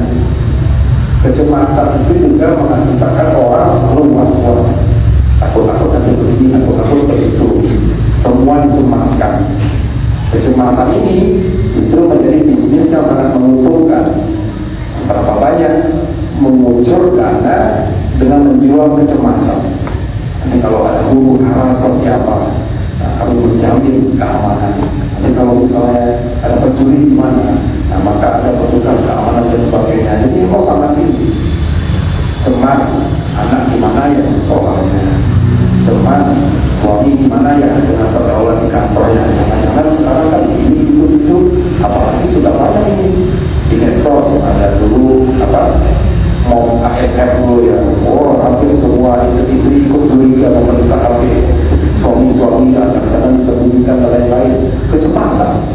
Kecemasan itu juga mengakibatkan orang selalu was-was, takut-takut nanti begini, takut-takut begitu, semua dicemaskan. Kecemasan ini justru menjadi bisnis yang sangat menguntungkan. Berapa banyak mengucur dana dengan menjual kecemasan. Nanti kalau ada huru hara seperti apa, nah, kami menjamin keamanan. Nanti kalau misalnya ada pencuri di mana, nah, maka ada petugas keamanan dan sebagainya. Jadi kok sangat tinggi. Cemas anak di mana ya sekolahnya, cemas suami di mana ya dengan pergaulan di kantornya. Jangan-jangan sekarang kan ini itu, apalagi sudah banyak ini di medsos. Ada dulu mau ASF dulu ya, hampir semua istri-istri ikut curiga memeriksa HP suami-suami, kadang-kadang disembunyikan dan lain-lain. Kecemasan,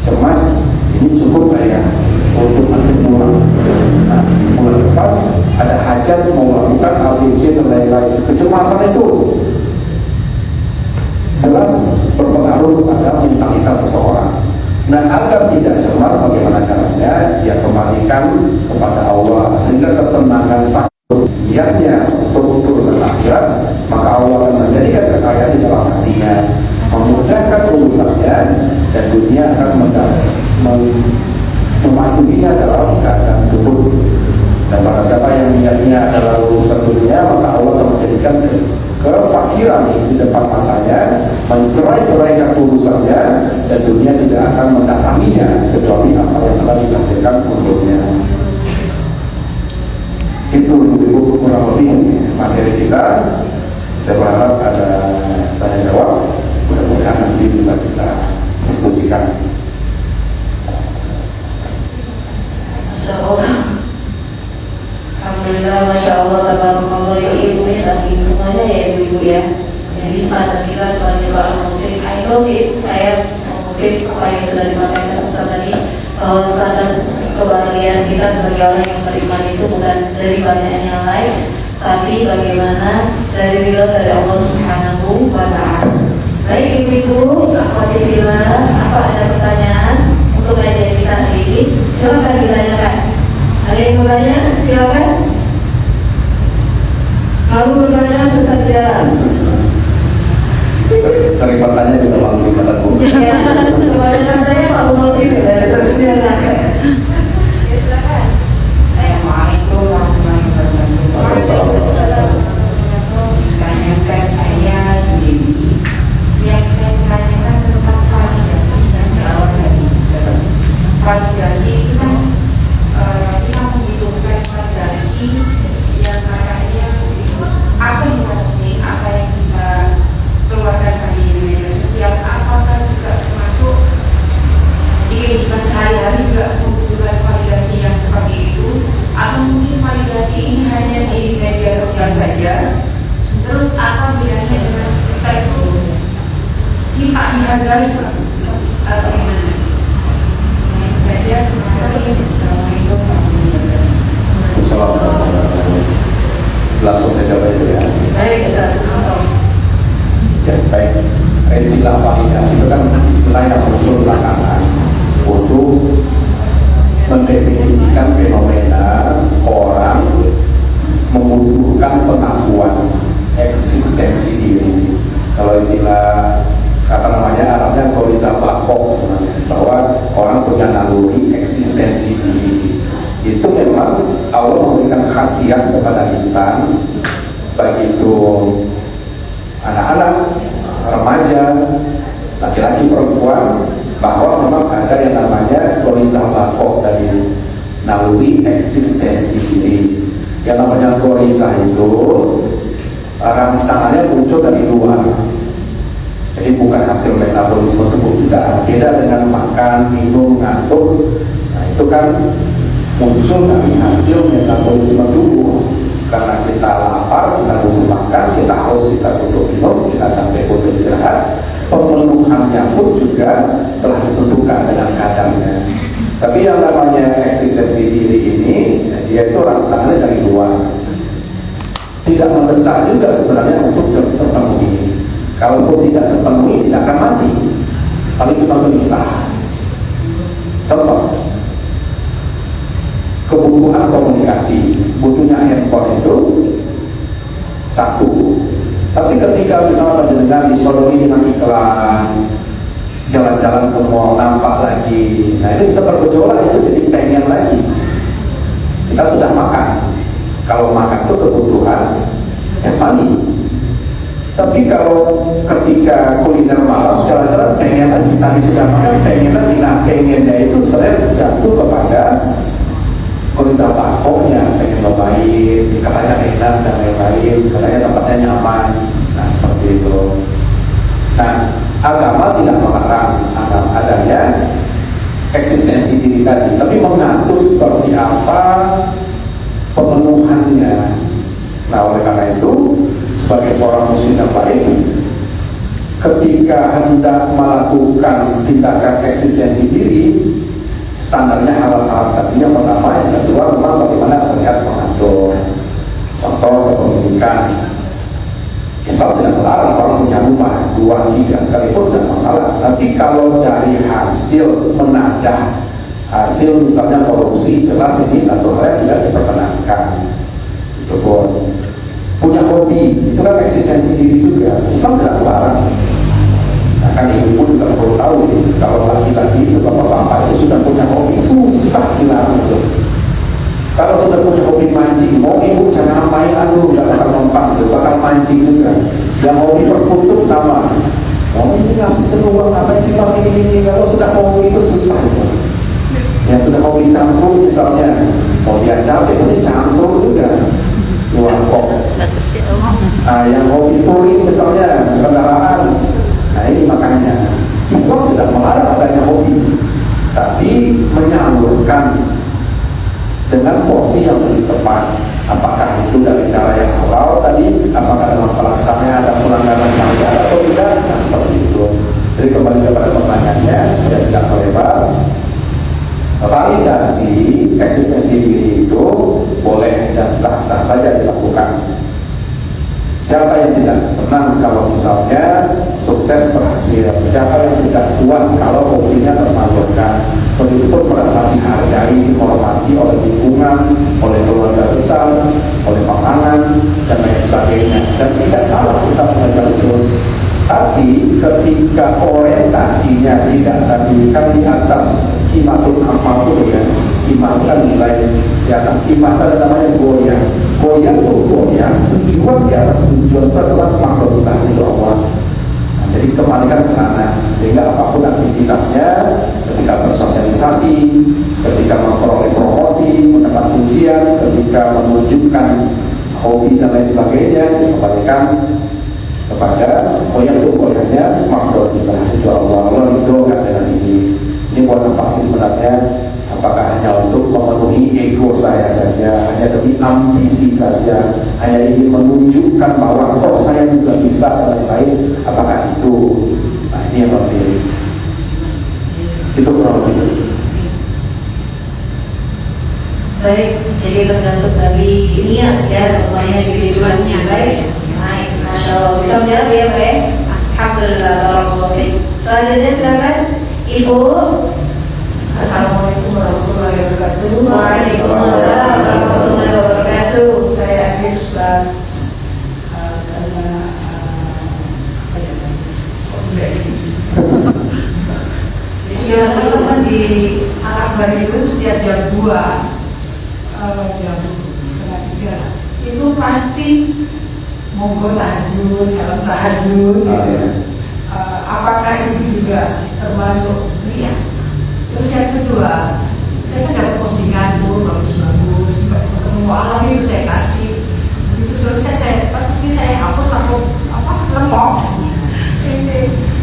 cemas ini cukup nggak ya untuk nanti pulang. Nah, bulan depan ada hajat mau melakukan ABC dan lain-lain. Kecemasan itu jelas berpengaruh pada mentalitas seseorang. Nah, agar tidak cemas, bagaimana caranya? Ya, kembalikan kepada Allah, sehingga ketenangan sakit niatnya untuk urusan akhirat, maka Allah akan menjadikan kekayaan di dalam hatinya, memudahkan urusannya, dan dunia akan mematuhinya dalam keadaan tubuh. Dan pada siapa yang niatnya adalah urusan dunia, maka Allah akan menjadikan kefakiran di depan matanya, mencerai-beraikan urusannya, dan dunia tidak akan mendatanginya kecuali apa yang telah ditakdirkan untuknya. Itu ibu kurang lebih materi kita. Saya berharap ada tanya jawab, mudah-mudahan nanti bisa kita diskusikan. Alhamdulillah, Masya Allah, tabarakallah, ya ilmunya saking semuanya ya ibu-ibu ya. Jadi saat kita sebagai seorang muslim, I know it, saya mungkin apa yang sudah dimakan Ustaz tadi, bahwa standar kebahagiaan kita sebagai orang yang beriman itu bukan dari banyak yang lain, tapi bagaimana dari ridho dari Allah Subhanahu wa Ta'ala. Baik ibu-ibu, apa ada pertanyaan untuk kajian kita hari ini? Silakan ditanyakan. Ada yang bertanya? Silakan. Lalu bertanya sesat jalan. Sering bertanya juga malu pada bu. Ya, kebanyakan saya malu malu itu dari sesat jalan. Silakan. Assalamualaikum warahmatullahi wabarakatuh. Tanya saya ini yang saya tanyakan tentang validasi dan berawal dari validasi itu kan kita membutuhkan validasi yang katanya apa yang kita resmi, apa yang kita keluarkan tadi di media sosial, apakah juga termasuk di kehidupan sehari-hari juga membutuhkan validasi yang seperti itu, atau mungkin validasi ini hanya di media sosial saja. Terus apa bedanya dengan kita itu kita dihargai atau gimana? Ini saja. Terima kasih. Assalamualaikum warahmatullahi wabarakatuh. Langsung saya jawab itu ya. Baik, Ya, baik. Istilah validasi itu kan istilah yang muncul belakangan untuk mendefinisikan fenomena orang membutuhkan pengakuan eksistensi diri. Kalau istilah Arabnya goriza bakok sebenarnya, bahwa orang punya naluri eksistensi diri. Itu memang Allah memberikan khasiat kepada insan, baik itu anak-anak, remaja, laki-laki, perempuan, bahwa memang ada yang namanya goriza bakok dari naluri eksistensi diri. Yang namanya goriza itu rangsangannya muncul dari luar. Jadi bukan hasil metabolisme tubuh kita. Beda dengan makan, minum, ngantuk. Nah, itu kan muncul dari hasil metabolisme tubuh. Karena kita lapar, kita butuh makan, kita haus, kita butuh minum, kita capek, butuh istirahat. Pemenuhannya pun juga telah ditentukan dengan kadarnya. Tapi yang namanya eksistensi diri ini, dia itu rangsangannya dari luar. Tidak mendesak juga sebenarnya untuk terpenuhi. Kalaupun tidak terpenuhi, tidak akan mati. Paling cuma gelisah. Contoh, kebutuhan komunikasi. komunikasi, butuhnya handphone itu satu. Tapi ketika misalnya pendengar disodori dengan iklan, jalan-jalan ke mall nampak lagi, nah itu bisa bergejolak, itu jadi pengen lagi. Kita sudah makan, kalau makan itu kebutuhan jasmani. Tapi kalau ketika kuliner malam, jalan-jalan pengen lagi, tadi sudah makan pengen lagi. Nah pengennya itu sebenarnya jatuh kepada horizontal platformnya, pengen nyobain, katanya enak dan lain-lain, katanya tempatnya nyaman. Nah seperti itu. Nah agama tidak melarang adanya eksistensi diri tadi, tapi mengatur seperti apa pemenuhannya. Nah oleh karena itu, sebagai seorang muslim yang baik, ketika hendak melakukan tindakan eksistensi diri, standarnya hal-hal tadi. Yang pertama, yang kedua memang bagaimana syariat mengatur. Contoh kepemilikan, Islam tidak melarang orang punya rumah 2, 3 sekalipun tidak masalah. Tapi kalau dari hasil menadah, hasil misalnya korupsi, jelas ini satu hal yang tidak diperkenankan. Itu pun punya hobi, itu kan eksistensi diri juga. Islam tidak melarang. Nah, kan ibu juga perlu tahu nih, kalau laki-laki itu bapak-bapak itu sudah punya hobi, susah dilarang itu. Kalau sudah punya hobi mancing, mau ibu jangan main, aduh nggak bakal mempan, bakal mancing juga. Yang hobi perkutub sama, mau ini ngabisin uang ngapain sih pakai ini? Kalau sudah hobi itu susah itu. Yang sudah hobi campur misalnya, mau dia capek pasti campur juga. Kok. Yang hobi touring misalnya kendaraan, nah ini makanya Islam tidak melarang adanya hobi, tapi menyalurkan dengan porsi yang lebih tepat. Apakah itu dari cara yang halal tadi, apakah dalam pelaksanaan ada pelanggaran syariat atau tidak, nah seperti itu. Jadi kembali kepada pertanyaannya supaya tidak melebar. Validasi eksistensi diri itu boleh dan sah-sah saja dilakukan. Siapa yang tidak senang kalau misalnya sukses berhasil? Siapa yang tidak puas kalau hobinya tersalurkan? Begitupun merasa dihargai, dihormati oleh lingkungan, oleh keluarga besar, oleh pasangan, dan lain sebagainya. Dan tidak salah kita belajar itu. Tapi ketika orientasinya tidak tadi kan di atas kimatul amal itu ya, kimah kan nilai di atas kimah ada namanya goyang. Goyang itu goyang, tujuan di atas tujuan itu adalah makhlukah itu Allah. Nah, jadi kembalikan ke sana sehingga apapun aktivitasnya, ketika bersosialisasi, ketika memperoleh promosi, mendapat pujian, ketika menunjukkan hobi dan lain sebagainya, kembalikan kepada goyangnya makhluk kita itu Allah. Allah itu kan dengan ini buat apa sih sebenarnya? Apakah hanya untuk memenuhi ego saya saja, hanya demi ambisi saja, hanya ingin menunjukkan bahwa kok saya juga bisa dan lain-lain? Apakah itu? Nah ini yang penting. Itu kurang lebih. Baik, jadi tergantung dari niat ya, semuanya tujuannya baik. Baik, kalau bisa menjawab ya Pak. Alhamdulillah, barakallahu fiik. Selanjutnya silakan Ibu. Assalamualaikum warahmatullahi wabarakatuh. Waalaikumsalam warahmatullahi wabarakatuh. Saya Islam karena di Al-Akbar itu setiap jam 2 jam setengah 3 itu pasti monggo tahajud, salam tahajud. Apakah ini juga termasuk riya? Terus yang kedua, saya kan dapat postingan tuh bagus-bagus, ketemu alam itu saya kasih. Begitu selesai pasti saya hapus atau lemok.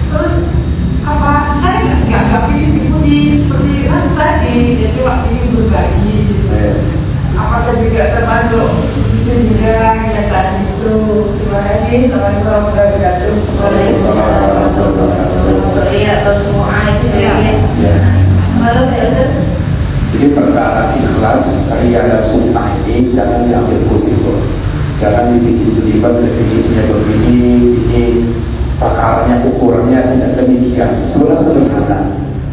Terus saya nggak pilih dipuji seperti tadi, jadi waktu ini berbagi. Apakah juga termasuk itu juga yang tadi itu? Terima kasih. Assalamualaikum warahmatullahi wabarakatuh. Waalaikumsalam warahmatullahi wabarakatuh. Iya, atau semua itu ya. Jadi perkara ikhlas, ria dan sunnah ini jangan diambil pusing, jangan dibikin jelibat definisinya begini, ini perkaranya ukurannya tidak demikian. Sebenarnya sederhana.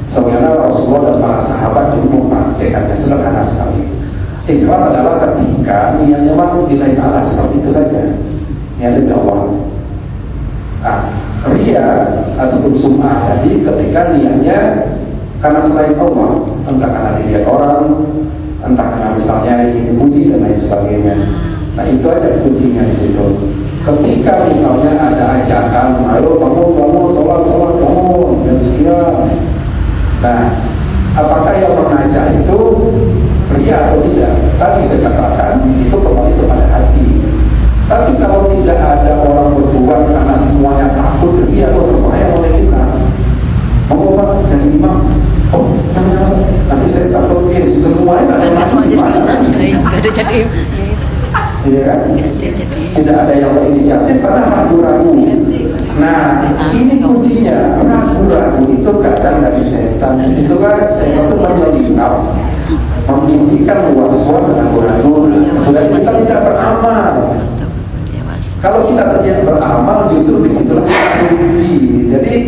Sebenarnya Rasulullah dan para sahabat dulu mempraktekannya sederhana sekali. Ikhlas adalah ketika niatnya memang nilai Allah, seperti itu saja. Niatnya Allah. Nah, ria ataupun sum'ah tadi ketika niatnya karena selain Allah, entah karena dilihat orang, entah karena misalnya ingin puji dan lain sebagainya. Nah, itu aja kuncinya di situ. Ketika misalnya ada ajakan, ayo bangun, sholat, bangun, dan sekian. Nah, apakah yang mengajak itu ria atau tidak? Tadi saya katakan itu kembali kepada hati. Tapi kalau tidak ada orang berbuat karena semuanya takut ria atau berbahaya oleh kita, mau apa jadi imam? Oh, nanti saya takut semuanya ada yang ada jadi. Iya kan? Tidak ada yang berinisiatif karena ragu-ragu. Nah, ini kuncinya. Ragu-ragu itu kadang dari setan. Itu kan setan itu menyelinap, membisikkan was-was ragu-ragu. Sudah kita tidak beramal. Kalau kita tidak beramal, justru disitulah kita rugi. Jadi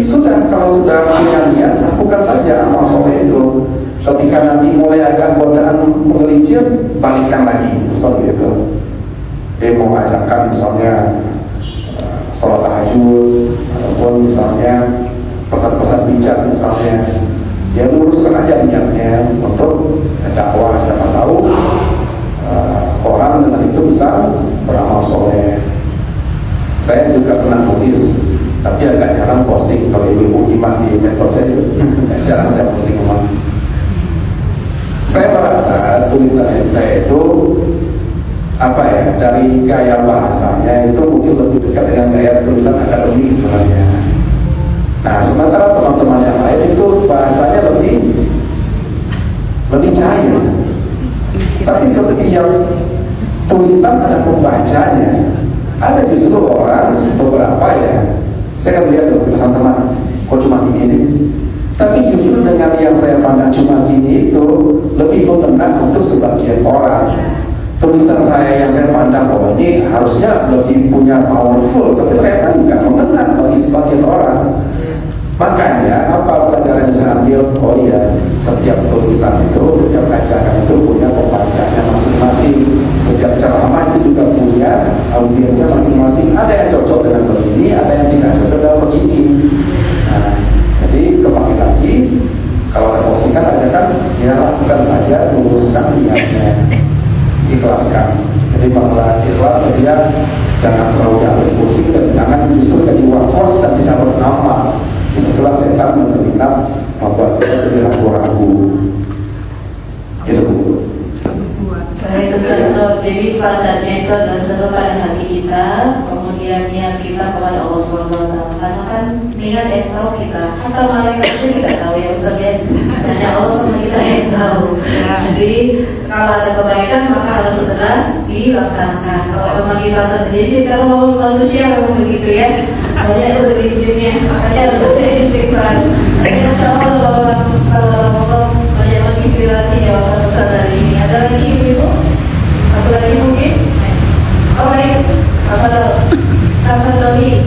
kalau sudah punya niat, lakukan saja amal soleh itu. Ketika nanti mulai agak godaan menggelincir, balikkan lagi seperti itu. Dia mau ajarkan misalnya sholat tahajud ataupun misalnya pesan-pesan bijak misalnya, dia luruskan aja niatnya untuk dakwah. Siapa tahu orang dengan itu bisa beramal soleh. Saya juga senang tulis, tapi agak jarang posting. Kalau ibu-ibu iman di medsos saya jarang saya posting iman. Saya merasa tulisan saya itu dari gaya bahasanya itu mungkin lebih dekat dengan gaya tulisan akademik sebenarnya. Nah, sementara teman-teman yang lain itu bahasanya lebih cair. Tapi setiap tulisan ada pembacanya. Ada justru orang beberapa ya, saya kan lihat tulisan teman, kok cuma gini sih? Tapi justru dengan yang saya pandang cuma gini itu lebih mengena untuk sebagian orang. Tulisan saya yang saya pandang bahwa ini harusnya lebih punya powerful, tapi ternyata nggak mengena bagi sebagian orang. Makanya apa pelajaran yang saya ambil? Oh iya, setiap tulisan itu, setiap ajakan itu punya pembacanya masing-masing. Setiap ceramah itu juga punya audiensnya masing-masing. Ada yang cocok dengan begini, ada yang tidak cocok dengan begini. Nah, jadi kembali lagi, kalau ada postingan ajakan, ya lakukan saja, luruskan niatnya, ikhlaskan. Jadi masalah ikhlas dia jangan terlalu jatuh pusing dan jangan justru jadi was-was dan tidak beramal. Setelah setan menyelinap membuat kita jadi ragu-ragu. Itu. Jadi sepakatnya itu adalah satu pada hati kita, kemudian niat kita kepada Allah SWT. Karena kan niat yang tahu kita, atau malaikat itu kita tahu ya Ustaz ya. Hanya Allah sama kita yang tahu. Jadi kalau ada kebaikan maka harus segera dilaksanakan. Kalau memang kita terjadi, kalau manusia memang begitu ya. Banyak itu berizinnya, makanya harus istighfar. Insya Allah kalau banyak menginspirasi jawaban Ustaz hari ini. Ada lagi ibu? Apa lagi mungkin? Oh baik, apa tadi?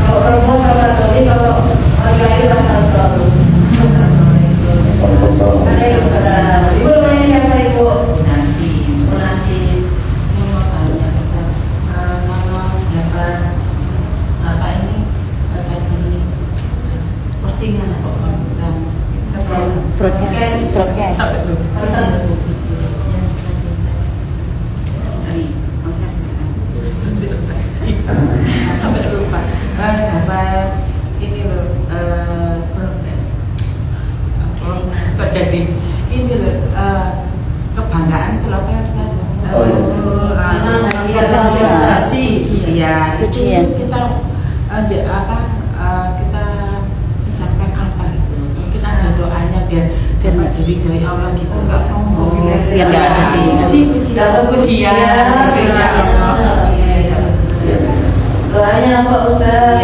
Kalau perempuan apa tadi? Kalau laki-laki apa tadi? Ada yang saudara. Ibu namanya siapa ibu? Nanti. Saya mau tanya Ustaz, kalau dapat apa ini tadi postingan atau konten? Broadcast. Sampai lupa. Dapat ini loh. Kok jadi ini loh kebanggaan itu loh Pak Ustaz. Iya. Kita kita ucapkan apa gitu. Mungkin ada doanya biar nggak jadi doi Allah gitu, nggak sombong. Biar nggak jadi pujian. Doanya apa Ustaz?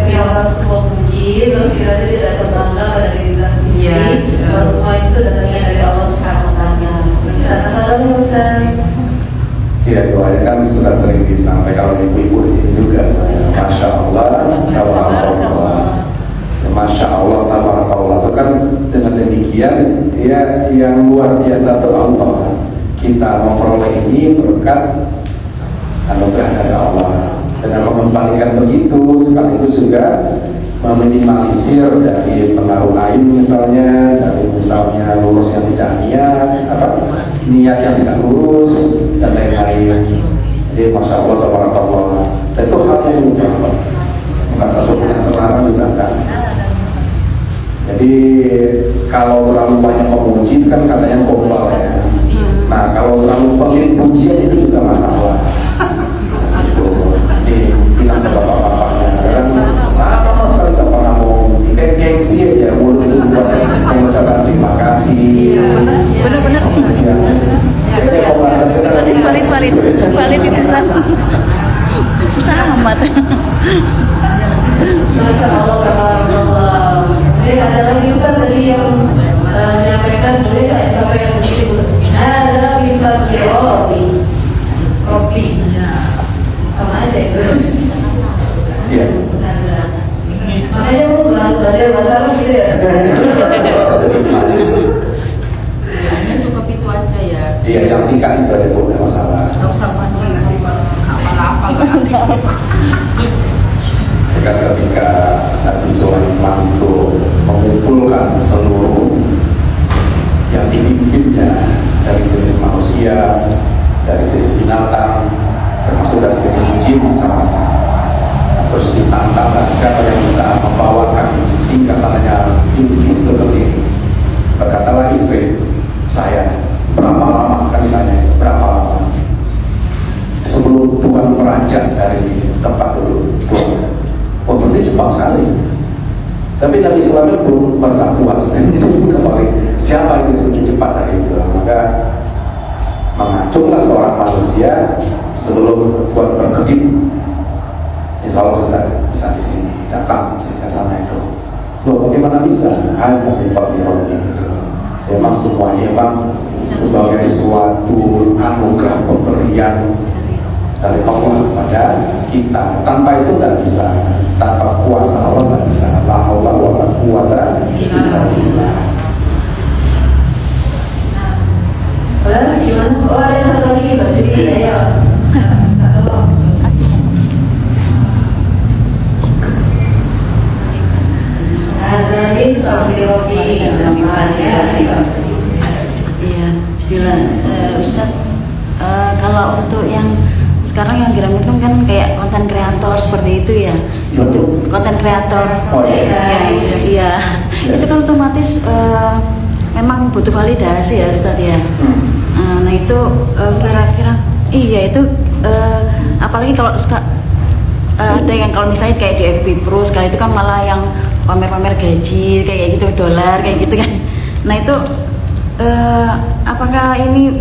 Yang orang semua puji, terus kita tidak terbangga pada diri kita sendiri. Kalau semua itu datangnya dari Allah Subhanahu Wa Taala. Ustaz, apa lagi Ustaz? Ya, doanya kan sudah sering disampaikan oleh ibu-ibu di sini juga. Masya Allah, Masya Allah, Tabarakallah. Itu kan dengan demikian Kemudian ya yang luar biasa itu Allah. Kita memperoleh ini berkat anugerah dari Allah. Dengan mengembalikan begitu sekaligus juga meminimalisir dari pengaruh lain, misalnya dari misalnya lulus yang tidak niat yang tidak lurus dan lain-lain. Jadi masya Allah, tabarakallah. Dan itu hal yang mudah, bukan sesuatu yang terlarang juga kan. Jadi kalau terlalu banyak memuji kan katanya gombal ya. Nah kalau terlalu pelit pujian itu juga masalah. Bilang ke bapak-bapaknya, kadang sama sekali gak pernah mau memuji, kayak gengsi aja mulut itu buat mengucapkan terima kasih. Benar-benar. Palit itu susah amat. Masya Allah. Jadi ada lagi Ustaz tadi yang menyampaikan boleh nggak sampai yang begitu? Ada bifat Robi, sama aja itu. Iya. Makanya mau belajar bahasa Arab gitu ya. Hanya cukup itu aja ya. Iya, yang singkat itu ada bukan masalah. Nggak usah panjang nanti apa-apa. Ketika Nabi Sulaiman itu mengumpulkan seluruh yang dipimpinnya dari jenis manusia, dari jenis binatang, termasuk dari jenis jin sama-sama. Terus ditantang siapa yang bisa membawakan singgasananya Bilqis ke sini. Berkatalah Ifrit, saya berapa lama kan ditanya, berapa lama? Sebelum Tuhan meranjak dari tempat dulu Tuhan. Oh berarti cepat sekali. Tapi Nabi Sulaiman belum merasa puas. Itu kembali siapa yang lebih cepat dari itu. Maka mengacunglah seorang manusia sebelum Tuhan berkedip. Insya Allah sudah bisa di sini datang ke sana itu. Loh bagaimana bisa? Hazal min fadli Rabbi. Memang semuanya memang sebagai suatu anugerah pemberian dari Allah kepada kita. Tanpa itu nggak bisa, tanpa kuasa Allah nggak bisa. La haula wala quwata illa billah. Gimana? Oh ada yang satu lagi berdiri ya. Ada ini Robi. Iya, bismillah. Ustaz, kalau untuk yang sekarang yang geram itu kan kayak konten kreator seperti itu ya. Untuk konten kreator. Oh iya. Iya. Itu kan otomatis memang butuh validasi ya Ustaz ya. Nah itu kira-kira iya itu apalagi kalau ada yang kalau misalnya kayak di FB Pro sekali itu kan malah yang pamer-pamer gaji kayak gitu, dolar kayak gitu kan. Nah itu apakah ini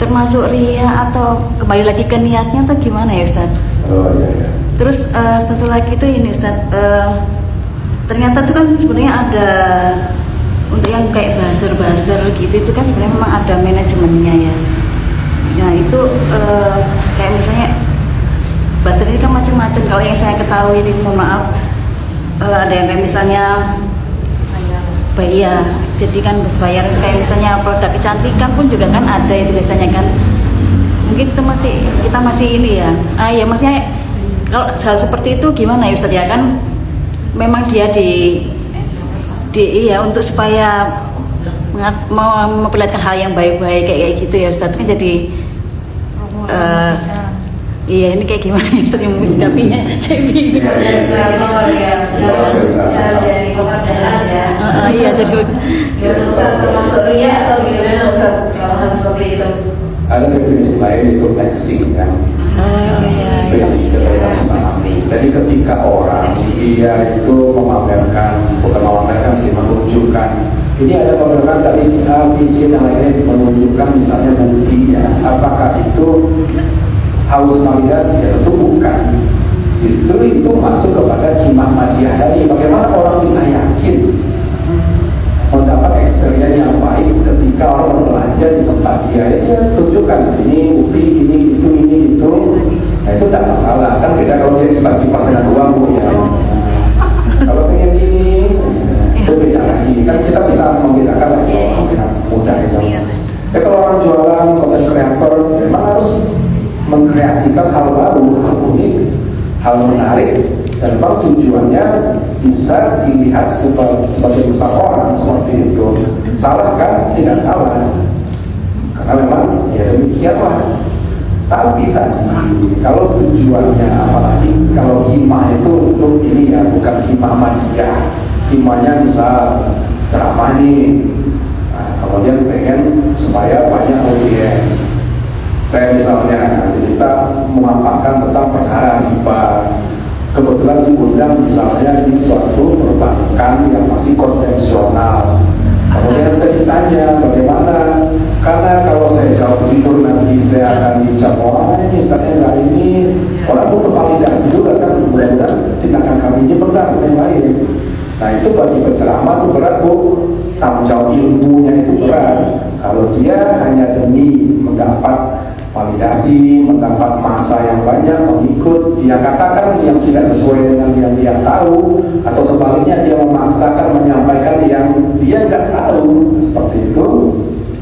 termasuk ria atau kembali lagi ke niatnya atau gimana ya Ustaz? Oh iya. Terus satu lagi itu ini Ustaz, ternyata itu kan sebenarnya ada untuk yang kayak buzzer gitu itu kan sebenarnya memang ada manajemennya ya. Nah itu kayak misalnya buzzer ini kan macam-macam. Kalau yang saya ketahui ini mohon maaf ada yang kayak misalnya ya, jadi kan bayar kayak misalnya produk kecantikan pun juga kan ada itu biasanya kan. Mungkin kita masih ini ya. Ya maksudnya kalau hal seperti itu gimana ya Ustaz ya, kan memang dia iya untuk supaya memperlihatkan hal yang baik-baik kayak gitu ya Ustaz, kan jadi iya ini kayak gimana ya Ustaz yang menyikapinya, saya bingung. Iya jadi termasuk ria atau gimana Ustaz kalau hal seperti itu? Ada definisi lain itu flexing kan. Itu yang kita harus pahami. Jadi ketika orang dia itu bukan memamerkan sih, menunjukkan. Ini ada pameran dari si A, B, C dan lainnya menunjukkan misalnya buktinya. Apakah itu haus validasi? Ya tentu bukan. Justru itu masuk kepada kimah madiyah tadi. Bagaimana orang bisa yakin mendapat experience yang baik ketika orang belanja di tempat dia tunjukkan ini bukti ini itu. Nah itu tidak masalah kan, beda kalau dia kipas-kipas dengan uang bu ya. Kalau pengen ini itu beda lagi kan, kita bisa bisa dilihat sebagai besar orang seperti itu. Salah kan? Tidak salah, karena memang ya demikianlah. Tapi tadi kalau tujuannya, apalagi kalau himah itu untuk ini ya, bukan himah madiyah. Himahnya misal ceramah nih, nah, kemudian pengen supaya banyak audiens. Saya misalnya kita memaparkan tentang perkara riba, kebetulan diundang misalnya di suatu perbankan yang masih konvensional. Kemudian saya ditanya bagaimana, karena kalau saya jawab begitu nanti saya akan dicap, wah ini Ustaznya nggak ini, orang butuh validasi juga kan, mudah-mudahan tindakan kami ini benar dan yang lain. Nah itu bagi penceramah itu berat Bu, tanggung jawab ilmunya itu berat. Kalau dia hanya demi mendapat validasi, mendapat massa yang banyak, mengikut dia katakan yang tidak sesuai dengan yang dia tahu, atau sebaliknya dia memaksakan menyampaikan yang dia nggak tahu, seperti itu.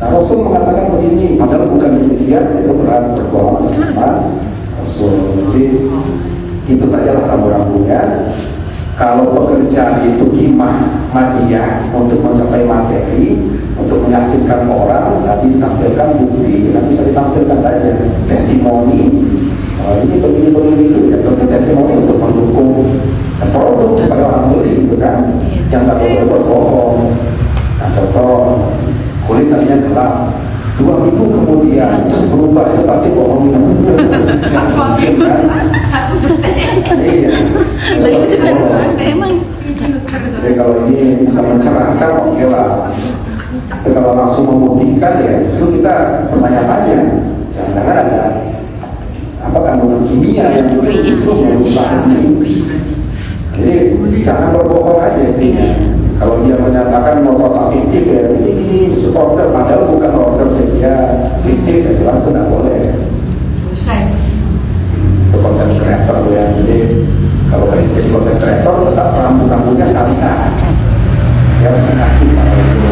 Nah Rasul mengatakan begini, padahal bukan demikian, itu berat berbohong sama Rasul. Jadi itu sajalah rambu-rambunya. Kalau pekerjaan itu himah madiyah untuk mencapai materi, untuk meyakinkan orang, tadi ditampilkan bukti, nanti bisa ditampilkan saja testimoni. Ini begini itu ya, tentu testimoni untuk mendukung produk supaya orang beli, gitu kan? Yang tak boleh berbohong. Nah contoh, kulit tadinya gelap, 2 minggu kemudian terus berubah, itu pasti bohong. Mungkin kan? Iya. Emang. Jadi kalau ini bisa mencerahkan, oke lah. Tapi kalau langsung membuktikan ya justru kita bertanya-tanya, jangan-jangan ada apa kandungan kimia yang justru merusak ini. Jadi jangan berbohong aja. Kalau dia menyatakan motor fiktif ya ini order, padahal bukan order dia fiktif, ya jelas itu tidak boleh. Itu konten kreator ya. Jadi kalau jadi konten kreator tetap rambu-rambunya syariah. Dia harus mengaku kalau itu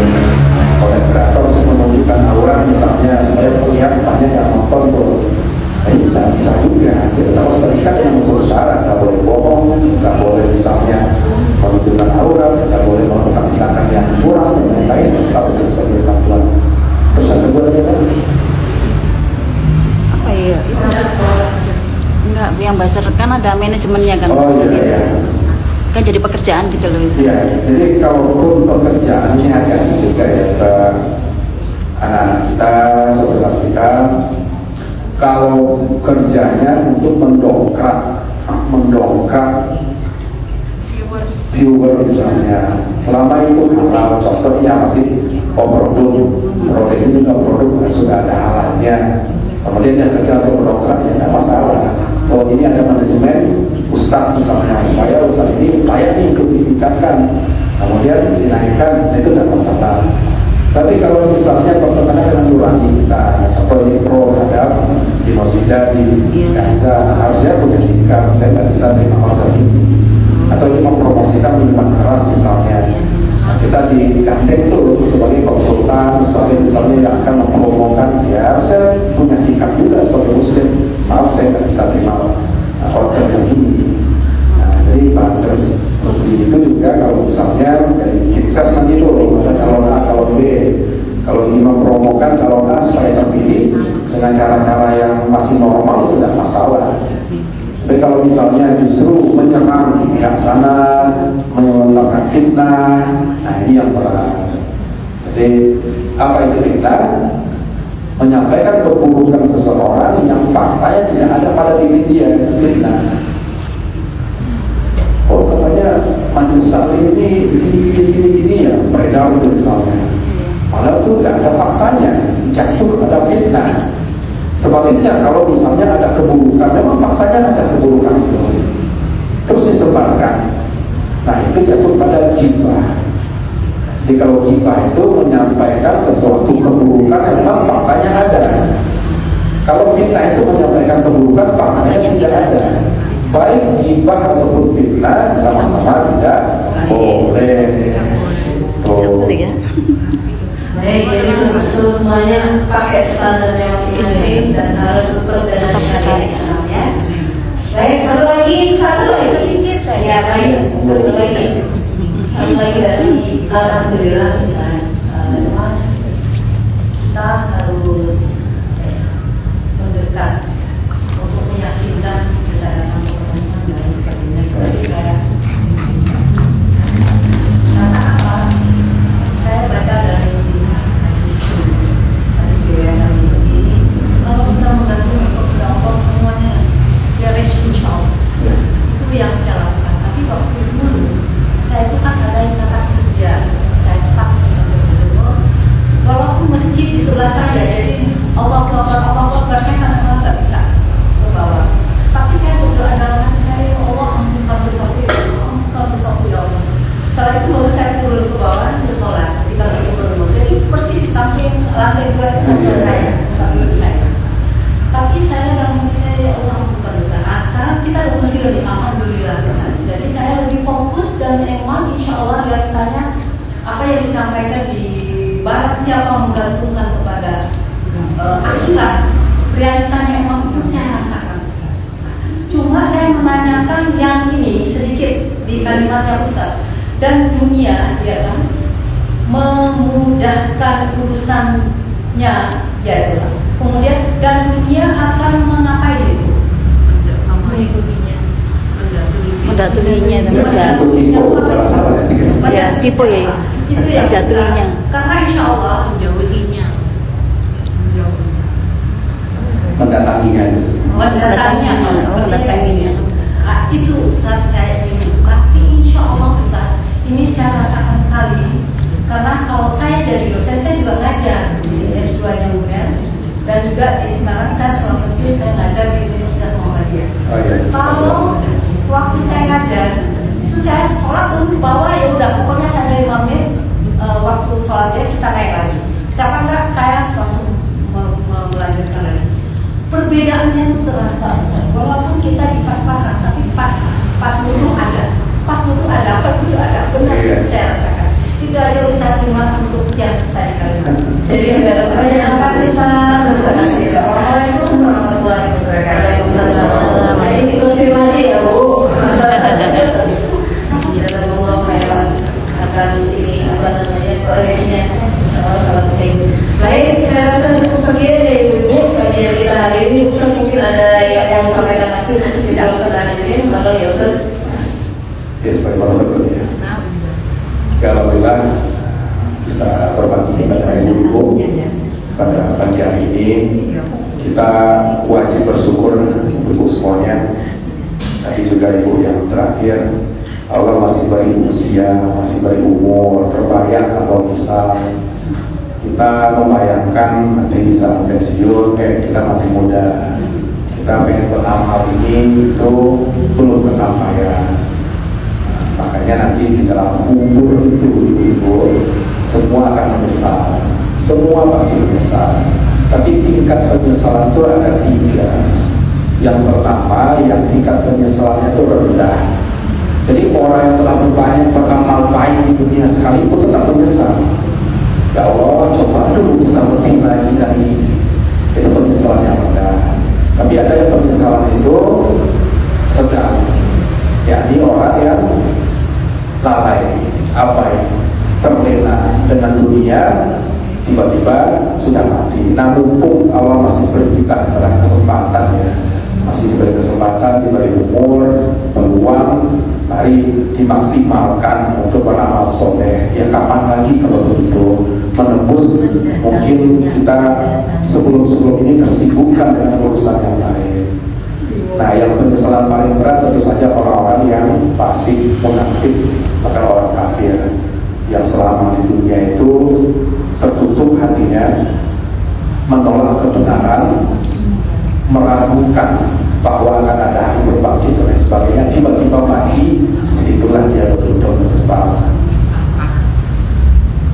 konten kreator harus menunjukkan aura misalnya, saya melihat banyak yang nonton tuh. Nah ini tidak bisa juga. Kita harus terikat dengan unsur syarat, tidak boleh bohong, tidak boleh misalnya menunjukkan aura, tidak boleh melakukan tindakan yang curang dan lain-lain. Tetap sesuai ketentuan. Terus yang kedua Apa ya? Enggak, yang basar kan ada manajemennya kan. Oh iya. Kan jadi pekerjaan gitu loh. Iya, jadi kalaupun pekerjaannya agak juga ya ke anak kita, saudara kita, kalau kerjanya untuk mendongkrak viewer misalnya, selama itu halal, contohnya masih produk protein juga produk sudah ada halalnya, kemudian yang kerja untuk mendongkrak ya tidak masalah. Oh ini ada manajemen ustaz misalnya, supaya ustaz ini layak nih untuk dibincangkan, kemudian dinaikkan, itu tidak masalah. Tapi kalau misalnya bertentangan dengan nurani kita, contoh ini pro terhadap genosida di Gaza, harusnya punya sikap, saya tidak bisa terima order ini. Atau ini mempromosikan minuman keras misalnya, kita digandeng tuh sebagai konsultan, sebagai misalnya yang akan mempromokan, ya harusnya punya sikap juga sebagai muslim. Maaf saya tidak bisa terima order ini. Nah, jadi bahasa seperti itu juga kalau misalnya dari sukses kan gitu, ada calon A, calon B. Kalau ingin mempromokan calon A supaya terpilih dengan cara-cara yang masih normal itu tidak masalah. Tapi kalau misalnya justru menyerang di pihak sana, melontarkan fitnah, nah ini yang berat. Jadi apa itu fitnah? Menyampaikan keburukan seseorang yang faktanya tidak ada pada diri dia, itu fitnah. Oh katanya majelis taklim ini gini ya, beredar itu misalnya. Padahal itu tidak ada faktanya, jatuh ada fitnah. Sebaliknya kalau misalnya ada keburukan, memang faktanya ada keburukan itu, terus disebarkan, nah itu jatuh pada ghibah. Jadi kalau ghibah itu menyampaikan sesuatu keburukan yang memang faktanya ada. Kalau fitnah itu menyampaikan keburukan faktanya tidak ada. Baik ghibah ataupun fitnah sama-sama tidak boleh. Baik, jadi semuanya pakai standar yang masing-masing dan harus bekerja dengan syariat Islam ya. Baik, satu lagi sedikit saja. Ya baik, satu lagi dari alhamdulillah Ustaz, kita harus mendekat untuk meyakinkan kita datang ke teman-teman dan lain sebagainya seperti kayak karena apa? Saya baca dari hadis ini, kalau kita menggantungkan kepada Allah semuanya ya insya Allah. Itu yang saya lakukan. Tapi waktu dulu saya itu kan ada istirahat kerja, saya staf dengan gubernur. Walaupun masjid di sebelah saya, jadi Allah Akbar saya kadang-kadang nggak bisa ke bawah. Tapi saya berdoa dalam hati saya, ya Allah ampunkan dosaku ya Allah, ampunkan dosaku ya Allah. Setelah itu baru saya turun ke bawah untuk sholat di kantor gubernur. Jadi persis di samping lantai 2 itu kantor saya, samping saya. Tapi saya dalam hati saya, ya Allah ampunkan dosa. Nah sekarang kita udah masih lebih alhamdulillah Ustaz. Jadi saya lebih fokus dan emang insya Allah realitanya apa yang disampaikan di barang siapa menggantungkan kepada akhirat, realitanya emang itu saya rasakan Ustaz. Cuma saya menanyakan yang ini sedikit di kalimatnya Ustaz. Dan dunia ya kan memudahkan urusannya ya itulah. Kemudian dan dunia akan mengapain itu? Mendatanginya dan ya tipe ya itu yang jatuhinya karena insya Allah menjauhinya mendatanginya mendatanginya. Itu Ustaz saya ingin tapi insya Allah Ustaz ini saya rasakan sekali karena kalau saya jadi dosen saya juga ngajar di S2 nya UNER dan juga di sekarang saya setelah pensiun saya ngajar di Universitas Muhammadiyah. Kalau waktu saya ngajar itu saya sholat turun ke bawah ya udah pokoknya hanya 5 menit waktu sholatnya kita naik lagi. Siapa enggak saya langsung melanjutkan lagi. Perbedaannya itu terasa Ustaz. Walaupun kita di pas-pasan tapi pas butuh ada, pas butuh ada, benar itu saya rasakan. Itu aja Ustaz cuma untuk yang tadi kalimat. Jadi terima kasih Ustaz. Assalamualaikum warahmatullahi wabarakatuh. Jadi dikonfirmasi ya Bu. Akan ini apa namanya koreksinya. Baik, saya rasa cukup sekian ya Ibu kajian kita hari ini. Ustaz mungkin ada yang mau sampaikan lagi untuk di dalam pertanyaan ini, kalau ya Ustaz. Ya, sebagai ya. Alhamdulillah bisa berbagi pada ibu-ibu pada pagi hari ini. Kita wajib bersyukur ibu semuanya. Tadi juga ibu yang terakhir, Allah masih beri usia, masih beri umur, terbayang kalau bisa kita membayangkan nanti bisa pensiun kayak kita masih muda, kita pengen beramal ini itu belum kesampaian. Makanya nanti di dalam kubur itu ibu-ibu semua akan menyesal, semua pasti menyesal. Tapi tingkat penyesalan itu ada 3. Yang pertama, yang tingkat penyesalannya itu rendah. Jadi orang yang telah banyak beramal baik di dunia sekalipun tetap menyesal. Ya Allah, coba dulu bisa lebih lagi dari itu penyesalan yang rendah. Tapi ada yang penyesalan itu sedang, yakni orang yang lalai, abai, terlena dengan dunia, tiba-tiba sudah mati. Namun pun Allah masih beri kita kesempatan ya, masih diberi kesempatan, diberi umur, peluang, mari dimaksimalkan untuk beramal soleh. Ya kapan lagi kalau begitu menembus? Mungkin kita sebelum ini tersibukkan dengan urusan yang lain. Nah, yang penyesalan paling berat tentu saja orang-orang yang fasik, munafik, bahkan orang kafir yang selama di dunia itu tertutup hatinya, menolak kebenaran, meragukan bahwa akan ada hari berbangkit dan lain sebagainya. Tiba-tiba mati, disitulah dia betul-betul menyesal.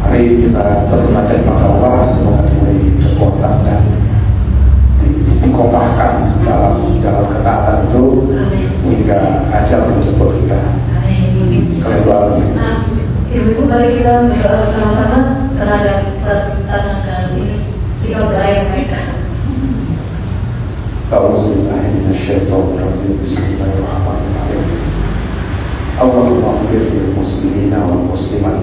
Mari kita berdoa kepada Allah semoga diberi kekuatan dan diistiqomahkan dalam jalan ketaatan itu hingga ajal menjemput kita. Sekali doa. Ibu-ibu kali kita berdoa sama-sama terhadap ini sikap doa yang baik. Bismillahirrahmanirrahim. Allahumma ighfir lil muslimina wal muslimat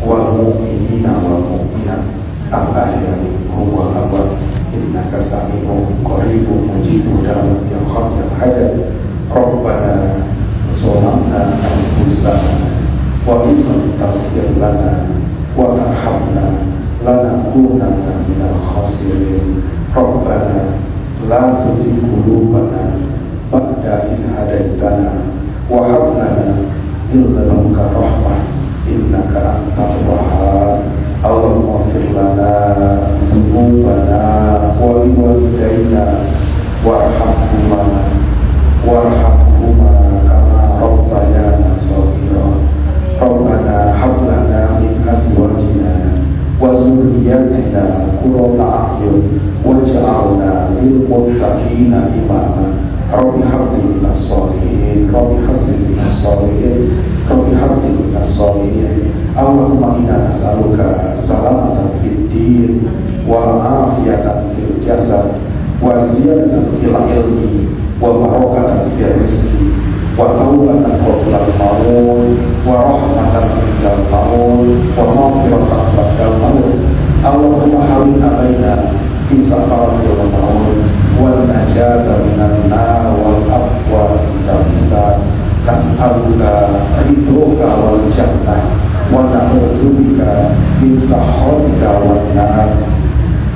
wal mu'minina wal mu'minat al-ahya'i minhum wal amwat innaka sami'un qaribun mujibud da'wat ya qadir hajat. Rabbana zalamna anfusana wa in lam taghfir lana wa tarhamna lanakunanna minal khasirin. Rabbana la tuzigh qulubana ba'da idh hadaitana wa hab lana min ladunka rahmah innaka antal wahhab. Allahumma ighfir lana dzunubana wa liwalidayna warhamhuma kama rabbayana shaghira. Rabbana hab lana min azwajina wa dzurriyyatina qurrata a'yun waj'alna lil muttaqina imama. Rabbi habli minas sholihin, Rabbi habli minas sholihin, Rabbi habli minas sholihin. Allahumma inna nas'aluka salamatan fid din wa afiyatan fil jasad wa ziyadatan fil ilmi wa barakatan fil rizqi wa taubatan qabla al-maut wa rahmatan indal maut wa maghfiratan ba'dal maut. Allahumma hawwin 'alaina fi sakaratil maut wal najata minan nar wal afwa indal hisab. Nas'aluka ridhoka wal jannah wa na'udzubika min sakhatika wan nar.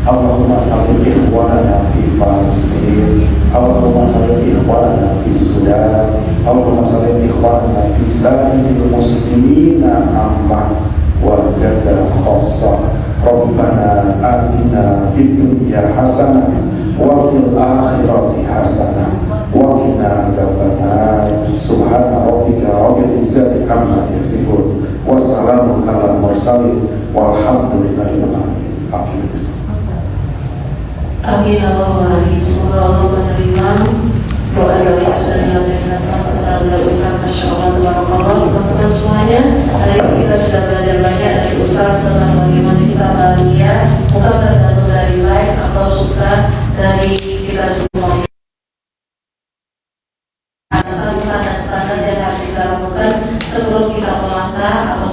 Allahumma salli ikhwanana fi Palestin, Allahumma salli ikhwanana fi Sudan, Allahumma salli ikhwanana fi sa'iril muslimina amma wa Gaza khassa. Rabbana atina fid dunya hasanah wa fil akhirati hasanah wa qina azabannar. Subhana rabbika rabbil izzati amma yasifun wa salamun alal mursalin walhamdulillahi rabbil alamin. Amin Allahumma amin. Semoga Allah menerima doa-doa yang sudah dilakukan Masya Allah, tabarakallah. Teman-teman semuanya, hari ini kita sudah belajar banyak dari Ustaz tentang bagaimana kita bahagia, bukan tergantung dari like atau suka dari kita semua. Asal-asal dan standar yang harus kita lakukan sebelum kita melangkah atau